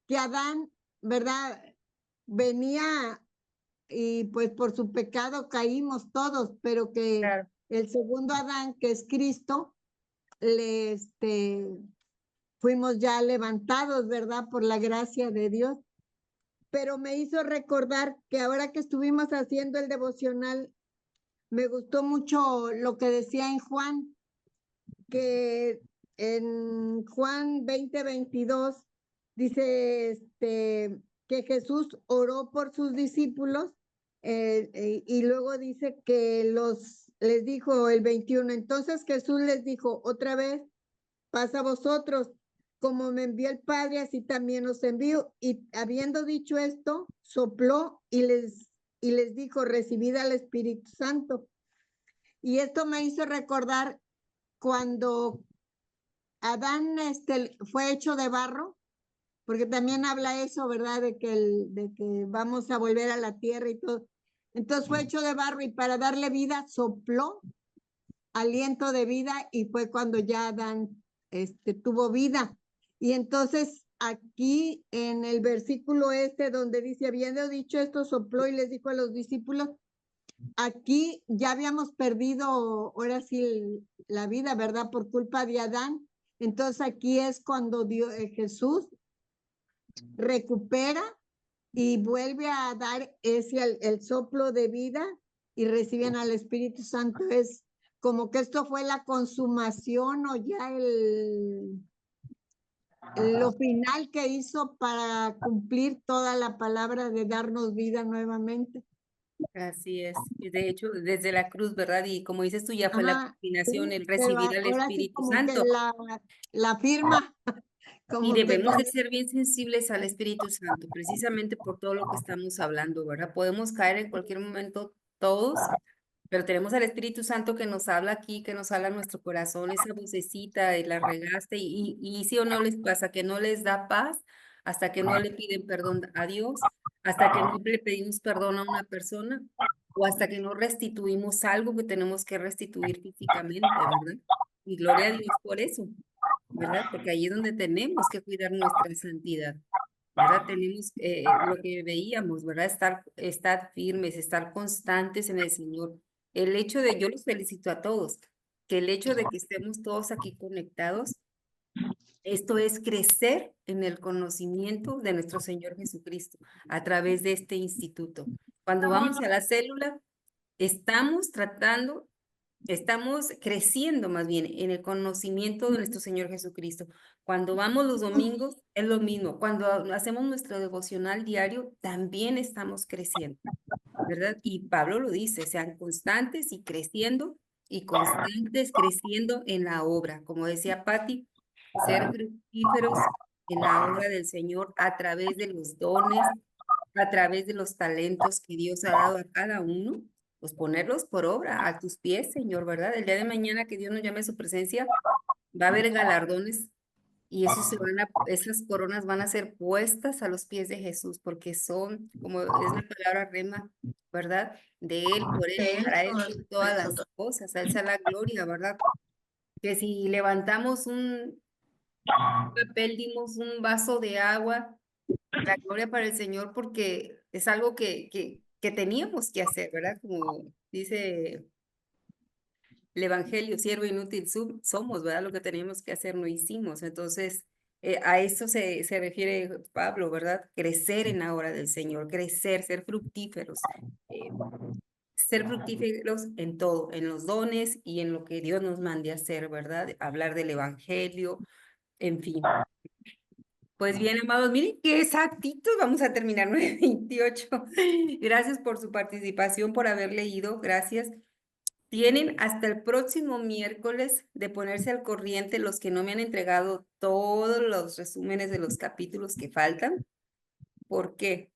que Adán, ¿verdad? Venía y pues por su pecado caímos todos, pero que Claro. el segundo Adán, que es Cristo, fuimos ya levantados, ¿verdad? Por la gracia de Dios. Pero me hizo recordar que ahora que estuvimos haciendo el devocional, me gustó mucho lo que decía en Juan, que en Juan 20:22 dice que Jesús oró por sus discípulos y luego dice que les dijo el 21, entonces Jesús les dijo otra vez, pasa a vosotros, como me envió el Padre, así también os envío. Y habiendo dicho esto, sopló y les dijo, recibid al Espíritu Santo. Y esto me hizo recordar cuando Adán fue hecho de barro, porque también habla eso, ¿verdad? De que vamos a volver a la tierra y todo. Entonces fue hecho de barro y para darle vida sopló aliento de vida y fue cuando ya Adán tuvo vida. Y entonces aquí en el versículo donde dice, habiendo dicho esto, sopló y les dijo a los discípulos, aquí ya habíamos perdido ahora sí la vida, ¿verdad? Por culpa de Adán. Entonces aquí es cuando Jesús recupera y vuelve a dar el soplo de vida y reciben al Espíritu Santo. Es como que esto fue la consumación o ya lo final que hizo para cumplir toda la palabra de darnos vida nuevamente. Así es. Y de hecho, desde la cruz, ¿verdad? Y como dices tú, ya fue la Ajá, culminación, sí, el pero recibir al ahora sí Espíritu como que Santo. la firma, Y como que debemos de ser bien sensibles al Espíritu Santo, precisamente por todo lo que estamos hablando, ¿verdad? Podemos caer en cualquier momento todos, pero tenemos al Espíritu Santo que nos habla aquí, que nos habla en nuestro corazón, esa vocecita de la regaste, y sí o no les pasa, que no les da paz hasta que no le piden perdón a Dios, hasta que no le pedimos perdón a una persona, o hasta que no restituimos algo que tenemos que restituir físicamente, ¿verdad? Y gloria a Dios por eso, ¿verdad? Porque ahí es donde tenemos que cuidar nuestra santidad, ¿verdad? Tenemos lo que veíamos, ¿verdad? Estar firmes, estar constantes en el Señor. El hecho de, yo los felicito a todos, que el hecho de que estemos todos aquí conectados, esto es crecer en el conocimiento de nuestro Señor Jesucristo a través de este instituto. Cuando vamos a la célula, estamos creciendo más bien en el conocimiento de nuestro Señor Jesucristo. Cuando vamos los domingos es lo mismo. Cuando hacemos nuestro devocional diario, también estamos creciendo, ¿verdad? Y Pablo lo dice, sean constantes y constantes creciendo en la obra. Como decía Patti, ser fructíferos en la obra del Señor a través de los dones, a través de los talentos que Dios ha dado a cada uno, pues ponerlos por obra a tus pies, Señor, ¿verdad? El día de mañana que Dios nos llame a su presencia, va a haber galardones y esas coronas van a ser puestas a los pies de Jesús porque son, como es la palabra rema, ¿verdad? De Él, por Él, para Él son todas las cosas, a Él sea la gloria, ¿verdad? Que si levantamos un papel, dimos un vaso de agua, la gloria para el Señor porque es algo que teníamos que hacer, ¿verdad? Como dice el Evangelio, siervo inútil somos, ¿verdad? Lo que teníamos que hacer no hicimos. Entonces, a eso se refiere Pablo, ¿verdad? Crecer en la obra del Señor, crecer, ser fructíferos en todo, en los dones y en lo que Dios nos mande a hacer, ¿verdad? Hablar del Evangelio, en fin. Pues bien, amados, miren qué exactitos, vamos a terminar 9:28. Gracias por su participación, por haber leído, gracias. Tienen hasta el próximo miércoles de ponerse al corriente los que no me han entregado todos los resúmenes de los capítulos que faltan. ¿Por qué?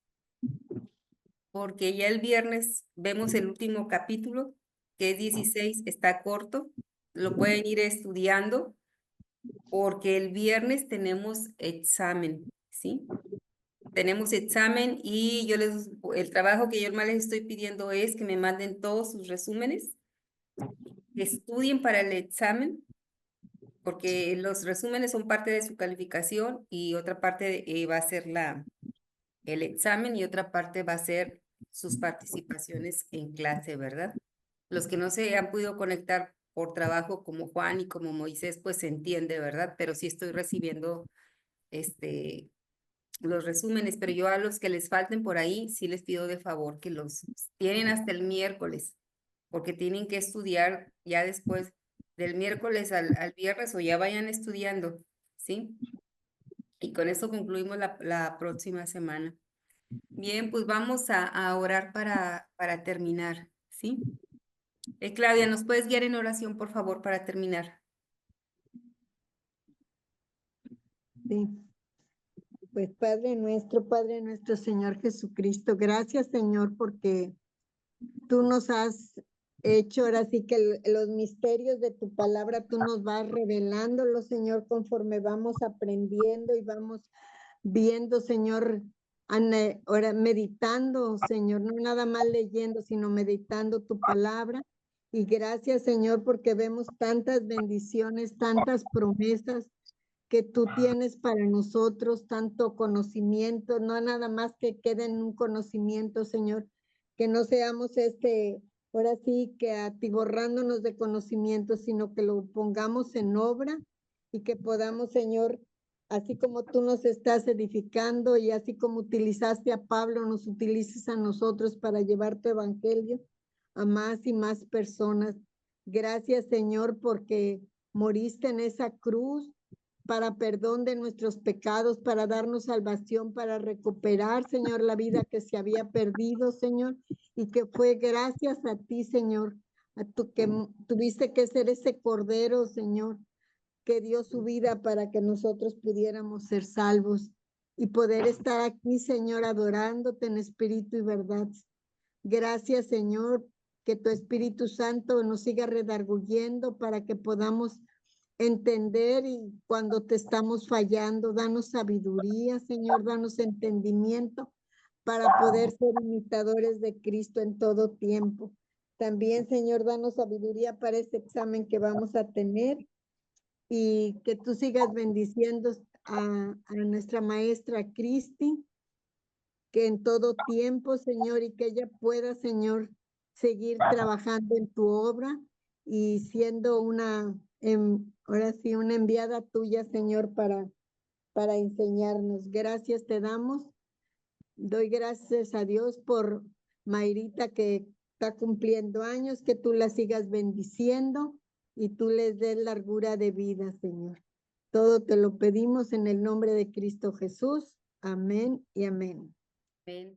Porque ya el viernes vemos el último capítulo, que es 16, está corto, lo pueden ir estudiando, porque el viernes tenemos examen, ¿sí? Tenemos examen y el trabajo que yo más les estoy pidiendo es que me manden todos sus resúmenes, que estudien para el examen, porque los resúmenes son parte de su calificación y otra parte va a ser el examen y otra parte va a ser sus participaciones en clase, ¿verdad? Los que no se han podido conectar por trabajo como Juan y como Moisés, pues se entiende, ¿verdad? Pero sí estoy recibiendo los resúmenes, pero yo a los que les falten por ahí, sí les pido de favor que los tienen hasta el miércoles, porque tienen que estudiar ya después del miércoles al viernes o ya vayan estudiando, ¿sí? Y con eso concluimos la próxima semana. Bien, pues vamos a orar para terminar, ¿sí? Claudia, ¿nos puedes guiar en oración, por favor, para terminar? Sí. Pues Padre nuestro Señor Jesucristo, gracias Señor porque tú nos has hecho ahora sí que los misterios de tu palabra tú nos vas revelándolos, Señor, conforme vamos aprendiendo y vamos viendo, Señor, ahora meditando, Señor, no nada más leyendo, sino meditando tu palabra. Y gracias, Señor, porque vemos tantas bendiciones, tantas promesas que tú tienes para nosotros, tanto conocimiento, no nada más que quede en un conocimiento, Señor, que no seamos ahora sí que atiborrándonos de conocimiento, sino que lo pongamos en obra y que podamos, Señor, así como tú nos estás edificando y así como utilizaste a Pablo, nos utilices a nosotros para llevar tu evangelio a más y más personas. Gracias, Señor, porque moriste en esa cruz para perdón de nuestros pecados, para darnos salvación, para recuperar, Señor, la vida que se había perdido, Señor, y que fue gracias a ti, Señor, a tu que tuviste que ser ese cordero, Señor, que dio su vida para que nosotros pudiéramos ser salvos y poder estar aquí, Señor, adorándote en espíritu y verdad. Gracias, Señor, que tu Espíritu Santo nos siga redarguyendo para que podamos entender y cuando te estamos fallando, danos sabiduría, Señor, danos entendimiento para poder ser imitadores de Cristo en todo tiempo. También, Señor, danos sabiduría para este examen que vamos a tener y que tú sigas bendiciendo a nuestra maestra Cristi, que en todo tiempo, Señor, y que ella pueda, Señor, seguir trabajando en tu obra y siendo una, ahora sí, una enviada tuya, Señor, para enseñarnos. Gracias te damos. Doy gracias a Dios por Mayrita que está cumpliendo años, que tú la sigas bendiciendo y tú les des largura de vida, Señor. Todo te lo pedimos en el nombre de Cristo Jesús. Amén y amén. Ven.